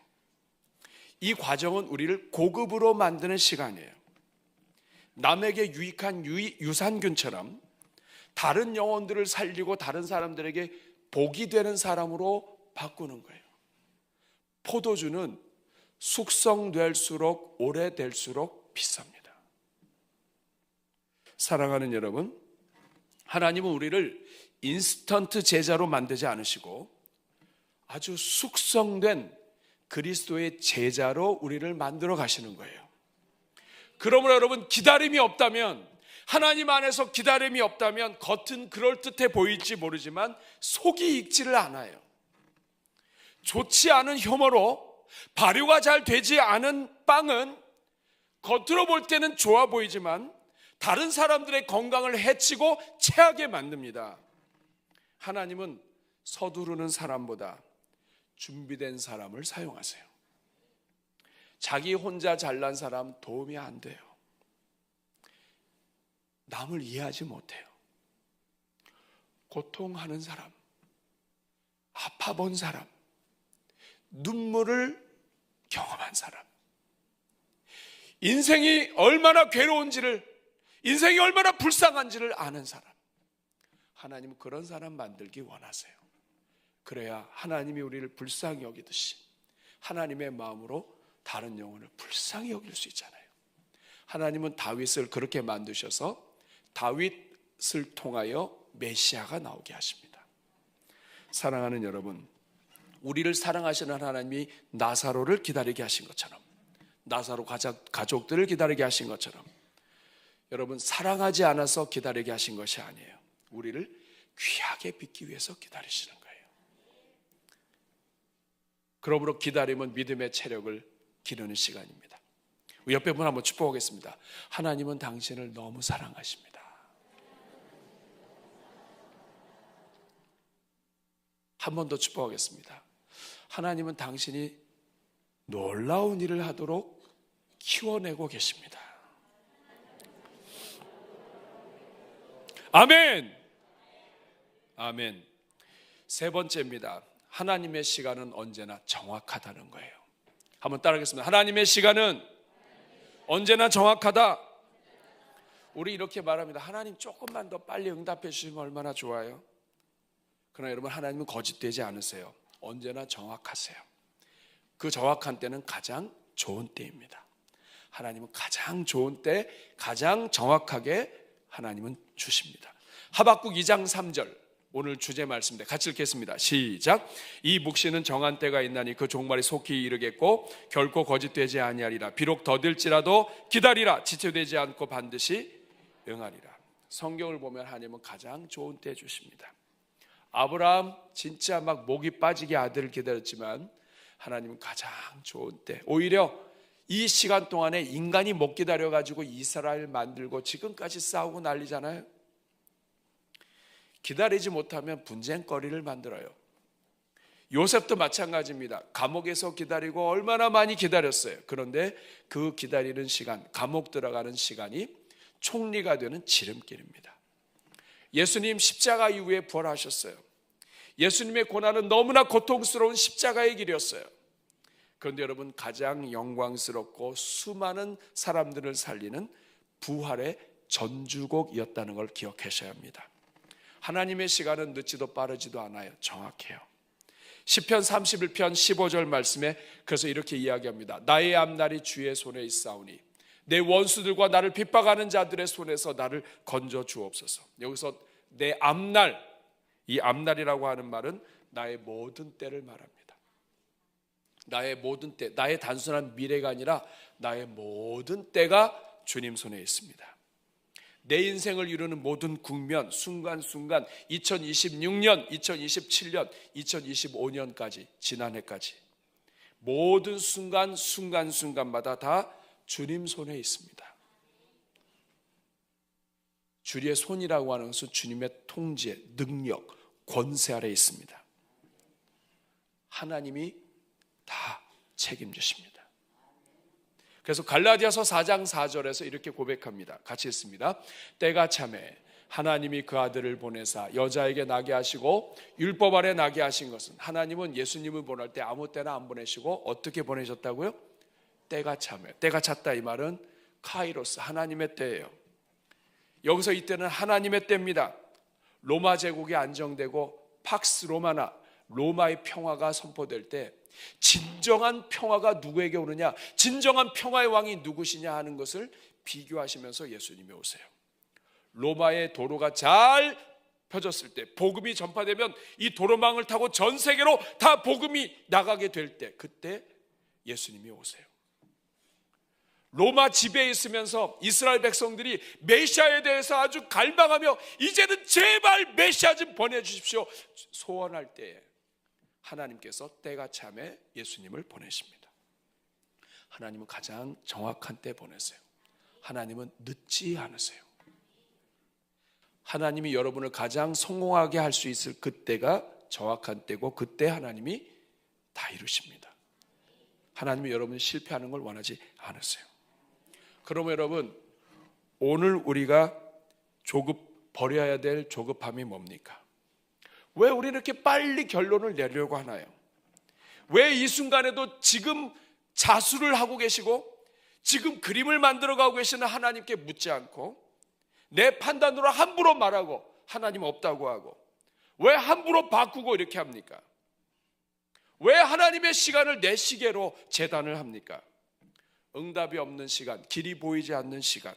S1: 이 과정은 우리를 고급으로 만드는 시간이에요. 남에게 유익한 유산균처럼 다른 영혼들을 살리고 다른 사람들에게 복이 되는 사람으로 바꾸는 거예요. 포도주는 숙성될수록 오래될수록 비쌉니다. 사랑하는 여러분, 하나님은 우리를 인스턴트 제자로 만들지 않으시고 아주 숙성된 그리스도의 제자로 우리를 만들어 가시는 거예요. 그러므로 여러분, 기다림이 없다면, 하나님 안에서 기다림이 없다면 겉은 그럴듯해 보일지 모르지만 속이 익지를 않아요. 좋지 않은 효모로 발효가 잘 되지 않은 빵은 겉으로 볼 때는 좋아 보이지만 다른 사람들의 건강을 해치고 체하게 만듭니다. 하나님은 서두르는 사람보다 준비된 사람을 사용하세요. 자기 혼자 잘난 사람 도움이 안 돼요. 남을 이해하지 못해요. 고통하는 사람, 아파본 사람, 눈물을 경험한 사람, 인생이 얼마나 괴로운지를, 인생이 얼마나 불쌍한지를 아는 사람, 하나님은 그런 사람 만들기 원하세요. 그래야 하나님이 우리를 불쌍히 여기듯이 하나님의 마음으로 다른 영혼을 불쌍히 여길 수 있잖아요. 하나님은 다윗을 그렇게 만드셔서 다윗을 통하여 메시아가 나오게 하십니다. 사랑하는 여러분, 우리를 사랑하시는 하나님이 나사로를 기다리게 하신 것처럼, 나사로 가족들을 기다리게 하신 것처럼 여러분, 사랑하지 않아서 기다리게 하신 것이 아니에요. 우리를 귀하게 빚기 위해서 기다리시는 거예요. 그러므로 기다림은 믿음의 체력을 기르는 시간입니다. 옆에 분 한번 축복하겠습니다. 하나님은 당신을 너무 사랑하십니다. 한 번 더 축복하겠습니다. 하나님은 당신이 놀라운 일을 하도록 키워내고 계십니다. 아멘. 아멘. 세 번째입니다. 하나님의 시간은 언제나 정확하다는 거예요. 한번 따라하겠습니다. 하나님의 시간은 언제나 정확하다. 우리 이렇게 말합니다. 하나님 조금만 더 빨리 응답해 주시면 얼마나 좋아요. 그러나 여러분, 하나님은 거짓되지 않으세요. 언제나 정확하세요. 그 정확한 때는 가장 좋은 때입니다. 하나님은 가장 좋은 때 가장 정확하게 하나님은 주십니다. 하박국 2장 3절 오늘 주제 말씀인데 같이 읽겠습니다. 시작. 이 묵시는 정한 때가 있나니 그 종말이 속히 이르겠고 결코 거짓되지 아니하리라. 비록 더딜지라도 기다리라. 지체되지 않고 반드시 응하리라. 성경을 보면 하나님은 가장 좋은 때 주십니다. 아브라함 진짜 막 목이 빠지게 아들을 기다렸지만 하나님은 가장 좋은 때, 오히려 이 시간 동안에 인간이 못 기다려가지고 이스라엘 만들고 지금까지 싸우고 난리잖아요. 기다리지 못하면 분쟁거리를 만들어요. 요셉도 마찬가지입니다. 감옥에서 기다리고 얼마나 많이 기다렸어요. 그런데 그 기다리는 시간, 감옥 들어가는 시간이 총리가 되는 지름길입니다. 예수님 십자가 이후에 부활하셨어요. 예수님의 고난은 너무나 고통스러운 십자가의 길이었어요. 그런데 여러분, 가장 영광스럽고 수많은 사람들을 살리는 부활의 전주곡이었다는 걸 기억하셔야 합니다. 하나님의 시간은 늦지도 빠르지도 않아요. 정확해요. 시편 31편 15절 말씀에 그래서 이렇게 이야기합니다. 나의 앞날이 주의 손에 있사오니 내 원수들과 나를 핍박하는 자들의 손에서 나를 건져 주옵소서. 여기서 내 앞날, 이 앞날이라고 하는 말은 나의 모든 때를 말합니다. 나의 모든 때, 나의 단순한 미래가 아니라 나의 모든 때가 주님 손에 있습니다. 내 인생을 이루는 모든 국면, 순간순간 2026년, 2027년, 2025년까지, 지난해까지 모든 순간순간마다 다 주님 손에 있습니다. 주의 손이라고 하는 것은 주님의 통제, 능력, 권세 아래 있습니다. 하나님이 다 책임지십니다. 그래서 갈라디아서 4장 4절에서 이렇게 고백합니다. 같이 읽습니다. 때가 차매 하나님이 그 아들을 보내사 여자에게 나게 하시고 율법 아래 나게 하신 것은, 하나님은 예수님을 보낼 때 아무 때나 안 보내시고 어떻게 보내셨다고요? 때가 차매. 때가 찼다 이 말은 카이로스, 하나님의 때예요. 여기서 이때는 하나님의 때입니다. 로마 제국이 안정되고 팍스 로마나, 로마의 평화가 선포될 때 진정한 평화가 누구에게 오느냐, 진정한 평화의 왕이 누구시냐 하는 것을 비교하시면서 예수님이 오세요. 로마의 도로가 잘 펴졌을 때, 복음이 전파되면 이 도로망을 타고 전 세계로 다 복음이 나가게 될 때, 그때 예수님이 오세요. 로마 지배에 있으면서 이스라엘 백성들이 메시아에 대해서 아주 갈망하며 이제는 제발 메시아 좀 보내주십시오 소원할 때에 하나님께서 때가 참에 예수님을 보내십니다. 하나님은 가장 정확한 때 보내세요. 하나님은 늦지 않으세요. 하나님이 여러분을 가장 성공하게 할 수 있을 그때가 정확한 때고, 그때 하나님이 다 이루십니다. 하나님이 여러분이 실패하는 걸 원하지 않으세요. 그러면 여러분, 오늘 우리가 버려야 될 조급함이 뭡니까? 왜 우리는 이렇게 빨리 결론을 내려고 하나요? 왜 이 순간에도 지금 자수를 하고 계시고 지금 그림을 만들어가고 계시는 하나님께 묻지 않고 내 판단으로 함부로 말하고 하나님 없다고 하고 왜 함부로 바꾸고 이렇게 합니까? 왜 하나님의 시간을 내 시계로 재단을 합니까? 응답이 없는 시간, 길이 보이지 않는 시간,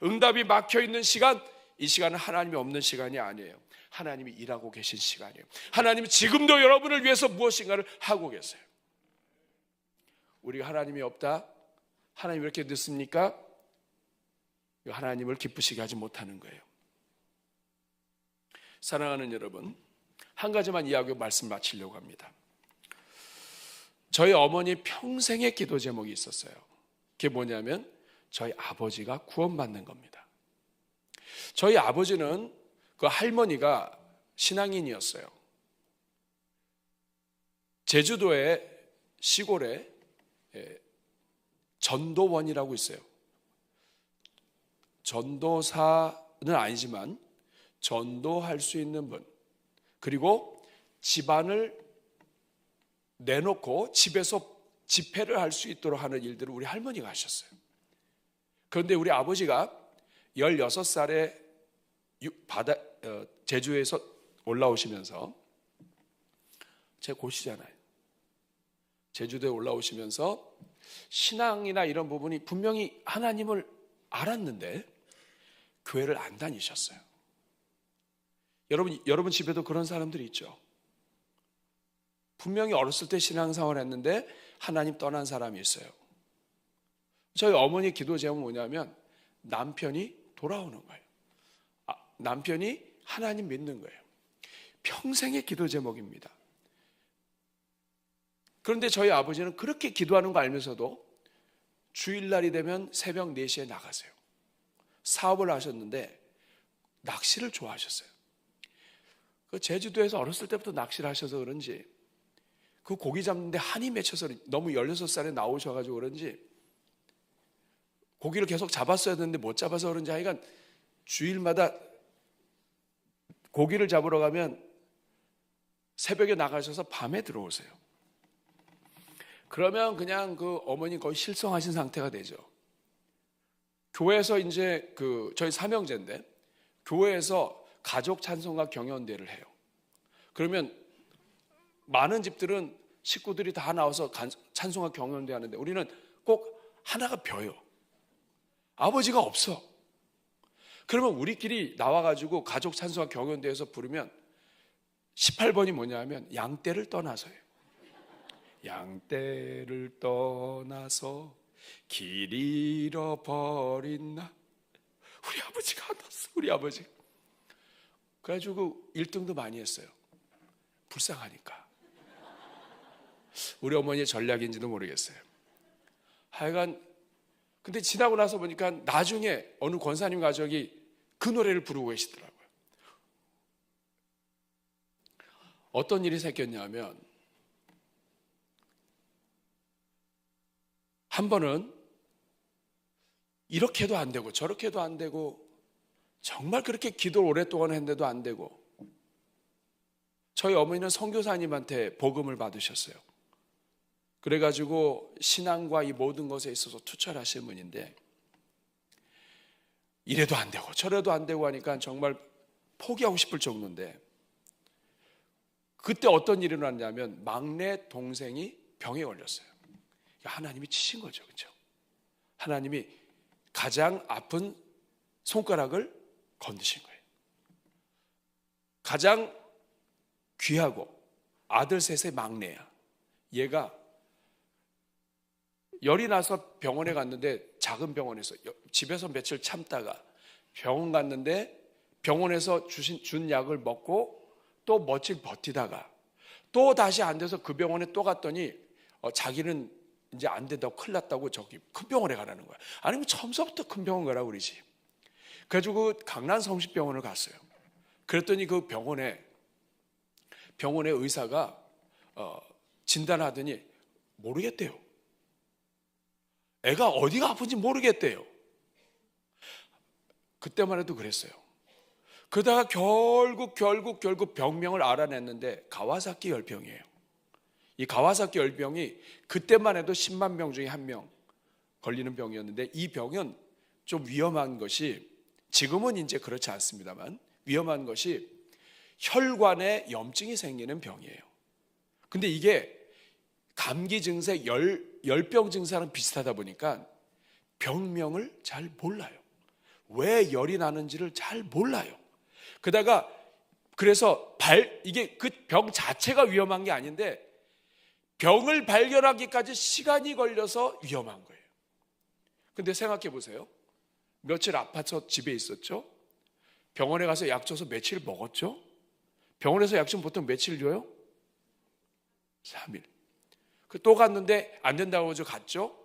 S1: 응답이 막혀있는 시간, 이 시간은 하나님이 없는 시간이 아니에요. 하나님이 일하고 계신 시간이에요. 하나님은 지금도 여러분을 위해서 무엇인가를 하고 계세요. 우리가 하나님이 없다, 하나님 왜 이렇게 늦습니까? 하나님을 기쁘시게 하지 못하는 거예요. 사랑하는 여러분, 한 가지만 이야기하고 말씀 마치려고 합니다. 저희 어머니 평생의 기도 제목이 있었어요. 그게 뭐냐면 저희 아버지가 구원받는 겁니다. 저희 아버지는 그 할머니가 신앙인이었어요. 제주도의 시골에 전도원이라고 있어요. 전도사는 아니지만 전도할 수 있는 분, 그리고 집안을 내놓고 집에서 집회를 할 수 있도록 하는 일들을 우리 할머니가 하셨어요. 그런데 우리 아버지가 16살에 제주에서 올라오시면서, 제 고시잖아요. 제주도에 올라오시면서 신앙이나 이런 부분이 분명히 하나님을 알았는데 교회를 안 다니셨어요. 여러분 집에도 그런 사람들이 있죠. 분명히 어렸을 때 신앙생활을 했는데 하나님 떠난 사람이 있어요. 저희 어머니 기도 제목은 뭐냐면 남편이 돌아오는 거예요. 남편이 하나님 믿는 거예요. 평생의 기도 제목입니다. 그런데 저희 아버지는 그렇게 기도하는 거 알면서도 주일날이 되면 새벽 4시에 나가세요. 사업을 하셨는데 낚시를 좋아하셨어요. 그 제주도에서 어렸을 때부터 낚시를 하셔서 그런지 그 고기 잡는데 한이 맺혀서 너무 16살에 나오셔가지고 그런지 고기를 계속 잡았어야 되는데 못 잡아서 그런지 하여간 주일마다 고기를 잡으러 가면 새벽에 나가셔서 밤에 들어오세요. 그러면 그냥 그 어머니 거의 실성하신 상태가 되죠. 교회에서 이제 저희 삼형제인데 교회에서 가족 찬송가 경연대회를 해요. 그러면 많은 집들은 식구들이 다 나와서 찬송가 경연대 하는데 우리는 꼭 하나가 벼요. 아버지가 없어. 그러면 우리끼리 나와가지고 가족 찬송가 경연대회에서 부르면 18번이 뭐냐 하면 양떼를 떠나서예요. 양떼를 떠나서 길 잃어버린 나. 우리 아버지가 안 왔어. 우리 아버지. 그래가지고 1등도 많이 했어요. 불쌍하니까. 우리 어머니의 전략인지도 모르겠어요. 하여간 근데 지나고 나서 보니까 나중에 어느 권사님 가족이 그 노래를 부르고 계시더라고요. 어떤 일이 생겼냐면 한 번은 이렇게도 안 되고 저렇게도 안 되고 정말 그렇게 기도를 오랫동안 했는데도 안 되고 저희 어머니는 선교사님한테 복음을 받으셨어요. 그래가지고 신앙과 이 모든 것에 있어서 투철하신 분인데 이래도 안 되고 저래도 안 되고 하니까 정말 포기하고 싶을 정도인데 그때 어떤 일이 일어났냐면 막내 동생이 병에 걸렸어요. 하나님이 치신 거죠. 그렇죠? 하나님이 가장 아픈 손가락을 건드신 거예요. 가장 귀하고 아들 셋의 막내야. 얘가 열이 나서 병원에 갔는데 작은 병원에서 집에서 며칠 참다가 병원 갔는데 병원에서 준 약을 먹고 또 며칠 버티다가 또 다시 안 돼서 그 병원에 또 갔더니 자기는 이제 안 된다고 큰일 났다고 저기 큰 병원에 가라는 거야. 아니면 처음서부터 큰 병원 가라고 그러지. 그래가지고 강남 성심병원을 갔어요. 그랬더니 그 병원에 의사가 진단하더니 모르겠대요. 애가 어디가 아픈지 모르겠대요. 그때만 해도 그랬어요. 그러다가 결국 병명을 알아냈는데 가와사키 열병이에요. 이 가와사키 열병이 그때만 해도 10만 명 중에 1명 걸리는 병이었는데 이 병은 좀 위험한 것이 지금은 이제 그렇지 않습니다만 위험한 것이 혈관에 염증이 생기는 병이에요. 근데 이게 감기 증세, 열병 증세랑 비슷하다 보니까 병명을 잘 몰라요. 왜 열이 나는지를 잘 몰라요. 그래서 이게 그 병 자체가 위험한 게 아닌데 병을 발견하기까지 시간이 걸려서 위험한 거예요. 근데 생각해 보세요. 며칠 아파서 집에 있었죠? 병원에 가서 약 줘서 며칠 먹었죠? 병원에서 약 주면 보통 며칠 줘요? 3일. 또 갔는데 안 된다고 해서 갔죠?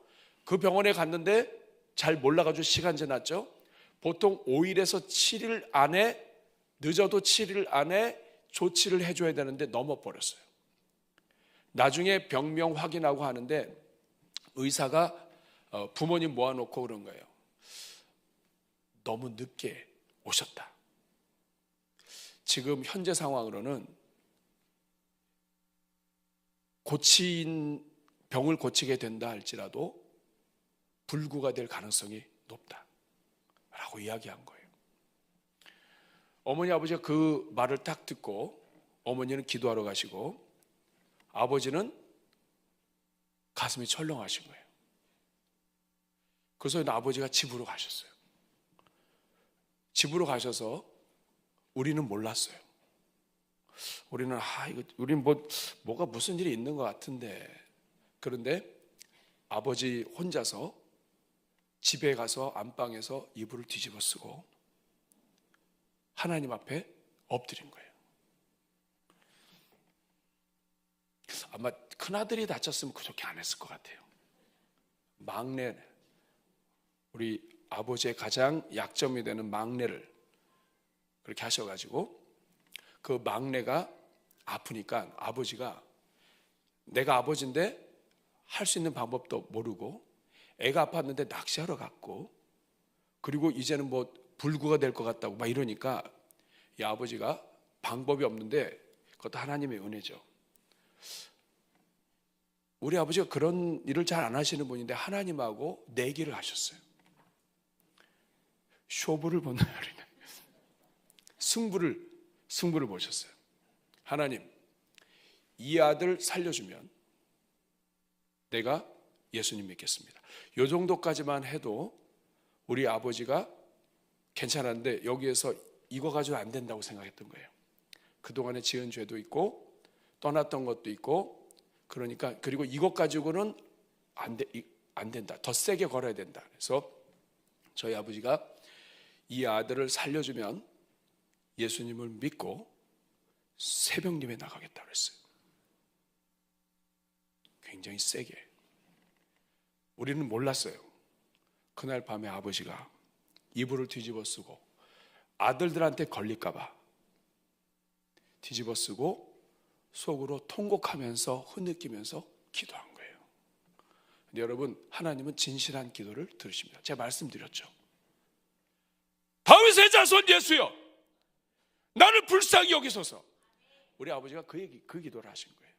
S1: 그 병원에 갔는데 잘 몰라가지고 시간 지났죠? 보통 5일에서 7일 안에 늦어도 7일 안에 조치를 해줘야 되는데 넘어버렸어요. 나중에 병명 확인하고 하는데 의사가 부모님 모아놓고 그런 거예요. 너무 늦게 오셨다. 지금 현재 상황으로는 병을 고치게 된다 할지라도 불구가 될 가능성이 높다 라고 이야기한 거예요. 어머니 아버지가 그 말을 딱 듣고 어머니는 기도하러 가시고 아버지는 가슴이 철렁하신 거예요. 그래서 아버지가 집으로 가셨어요. 집으로 가셔서 우리는 몰랐어요. 우리는 우리는 뭐가 무슨 일이 있는 것 같은데, 그런데 아버지 혼자서 집에 가서 안방에서 이불을 뒤집어 쓰고 하나님 앞에 엎드린 거예요. 아마 큰아들이 다쳤으면 그렇게 안 했을 것 같아요. 막내, 우리 아버지의 가장 약점이 되는 막내를 그렇게 하셔가지고, 그 막내가 아프니까 아버지가, 내가 아버지인데 할 수 있는 방법도 모르고 애가 아팠는데 낚시하러 갔고, 그리고 이제는 뭐 불구가 될 것 같다고 막 이러니까 이 아버지가 방법이 없는데, 그것도 하나님의 은혜죠. 우리 아버지가 그런 일을 잘 안 하시는 분인데 하나님하고 내기를 하셨어요. 쇼부를 보는 날이네. 승부를 보셨어요. 하나님, 이 아들 살려주면 내가 예수님 믿겠습니다. 이 정도까지만 해도 우리 아버지가 괜찮았는데, 여기에서 이거 가지고 안 된다고 생각했던 거예요. 그동안에 지은 죄도 있고 떠났던 것도 있고, 그러니까 그리고 이것 가지고는 안 된다. 더 세게 걸어야 된다. 그래서 저희 아버지가 이 아들을 살려주면 예수님을 믿고 새벽님에 나가겠다고 했어요. 굉장히 세게. 우리는 몰랐어요. 그날 밤에 아버지가 이불을 뒤집어 쓰고 아들들한테 걸릴까 봐 뒤집어 쓰고 속으로 통곡하면서 흐느끼면서 기도한 거예요. 근데 여러분, 하나님은 진실한 기도를 들으십니다. 제가 말씀드렸죠. 다윗의 자손 예수여, 나를 불쌍히 여기소서. 우리 아버지가 그 기도를 하신 거예요.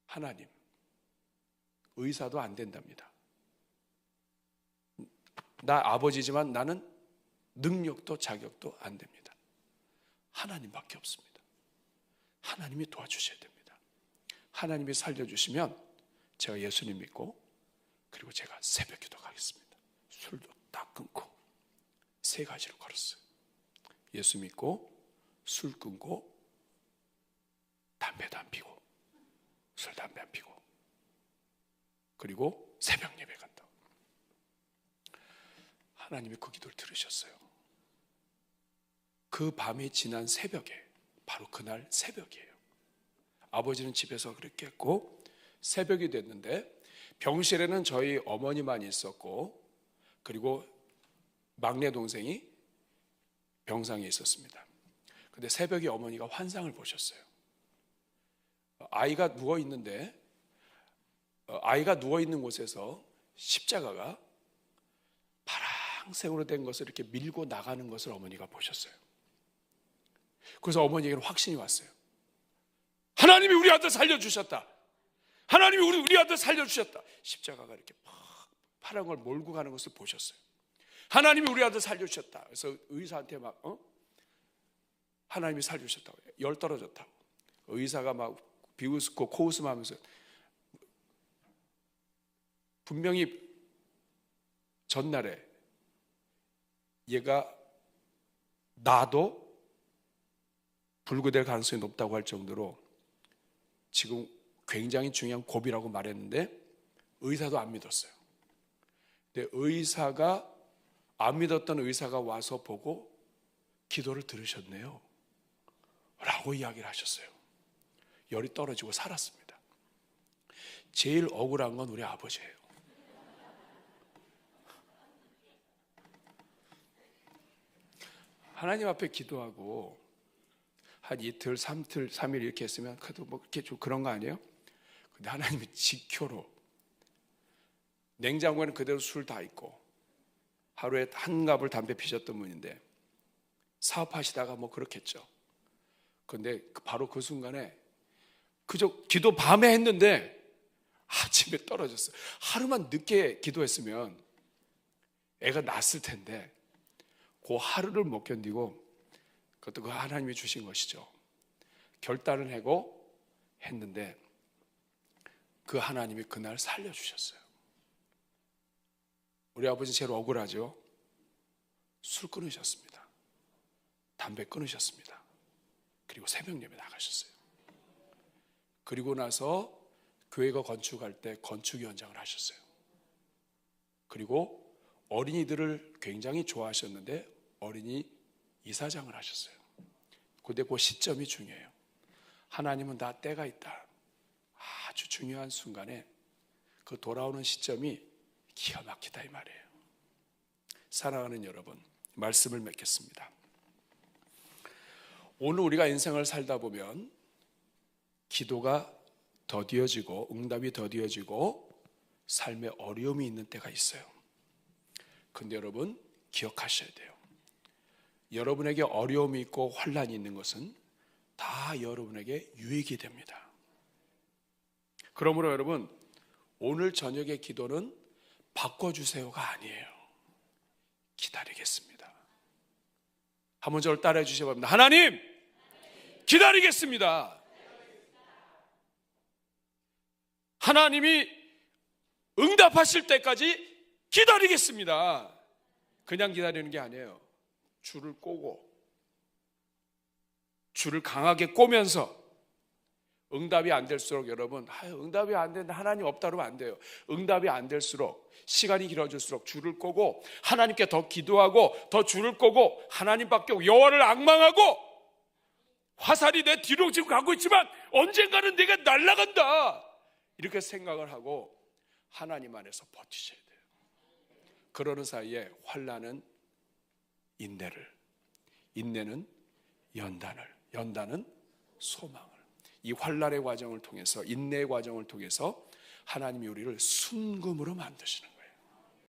S1: 하나님, 의사도 안 된답니다. 나 아버지지만 나는 능력도 자격도 안 됩니다. 하나님밖에 없습니다. 하나님이 도와주셔야 됩니다. 하나님이 살려주시면 제가 예수님 믿고, 그리고 제가 새벽 기도 가겠습니다. 술도 딱 끊고 3가지를 걸었어요. 예수 믿고, 술 끊고, 담배도 안 피고, 술 담배 안 피고, 그리고 새벽 예배 간다. 하나님이 그 기도를 들으셨어요. 그 밤이 지난 새벽에, 바로 그날 새벽이에요. 아버지는 집에서 그렇게 했고, 새벽이 됐는데 병실에는 저희 어머니만 있었고, 그리고 막내 동생이 병상에 있었습니다. 근데 새벽에 어머니가 환상을 보셨어요. 아이가 누워 있는 곳에서 십자가가 파란색으로 된 것을 이렇게 밀고 나가는 것을 어머니가 보셨어요. 그래서 어머니에게는 확신이 왔어요. 하나님이 우리 아들 살려주셨다. 하나님이 우리 아들 살려주셨다. 십자가가 이렇게 파란 걸 몰고 가는 것을 보셨어요. 하나님이 우리 아들 살려주셨다. 그래서 의사한테 막 하나님이 살려주셨다고, 열 떨어졌다고. 의사가 막 비웃고 코웃음 하면서, 분명히 전날에 얘가 나도 불구될 가능성이 높다고 할 정도로 지금 굉장히 중요한 고비라고 말했는데 의사도 안 믿었어요. 근데 안 믿었던 의사가 와서 보고 기도를 들으셨네요 라고 이야기를 하셨어요. 열이 떨어지고 살았습니다. 제일 억울한 건 우리 아버지예요. 하나님 앞에 기도하고 한 이틀, 3일 이렇게 했으면 그래도 뭐 이렇게 좀 그런 거 아니에요? 근데 하나님이 직효로 냉장고에는 그대로 술 다 있고 하루에 한 갑을 담배 피셨던 분인데 사업하시다가 뭐 그렇겠죠. 근데 바로 그 순간에 그저 기도 밤에 했는데 아침에 떨어졌어요. 하루만 늦게 기도했으면 애가 낳았을 텐데 그 하루를 못 견디고, 그것도 그 하나님이 주신 것이죠. 결단을 하고 했는데 그 하나님이 그날 살려주셨어요. 우리 아버지 제일 억울하죠. 술 끊으셨습니다. 담배 끊으셨습니다. 그리고 새벽 예배 나가셨어요. 그리고 나서 교회가 건축할 때 건축위원장을 하셨어요. 그리고 어린이들을 굉장히 좋아하셨는데 어린이 이사장을 하셨어요. 근데 그 시점이 중요해요. 하나님은 다 때가 있다. 아주 중요한 순간에 그 돌아오는 시점이 기가 막히다 이 말이에요. 사랑하는 여러분, 말씀을 맺겠습니다. 오늘 우리가 인생을 살다 보면 기도가 더디어지고 응답이 더디어지고 삶에 어려움이 있는 때가 있어요. 근데 여러분 기억하셔야 돼요. 여러분에게 어려움이 있고 환난이 있는 것은 다 여러분에게 유익이 됩니다. 그러므로 여러분, 오늘 저녁의 기도는 바꿔주세요가 아니에요. 기다리겠습니다. 한번 저를 따라해 주시기 바랍니다. 하나님, 기다리겠습니다. 하나님이 응답하실 때까지 기다리겠습니다. 그냥 기다리는 게 아니에요. 줄을 꼬고, 줄을 강하게 꼬면서 응답이 안 될수록 여러분, 응답이 안 되는데 하나님 없다 그러면 안 돼요. 응답이 안 될수록, 시간이 길어질수록 줄을 꼬고 하나님께 더 기도하고 더 줄을 꼬고 하나님밖에 여호와를 앙망하고, 화살이 내 뒤로 지금 가고 있지만 언젠가는 내가 날아간다 이렇게 생각을 하고 하나님 안에서 버티셔야 돼요. 그러는 사이에 환난은 인내를, 인내는 연단을, 연단은 소망을, 이 환난의 과정을 통해서, 인내의 과정을 통해서 하나님이 우리를 순금으로 만드시는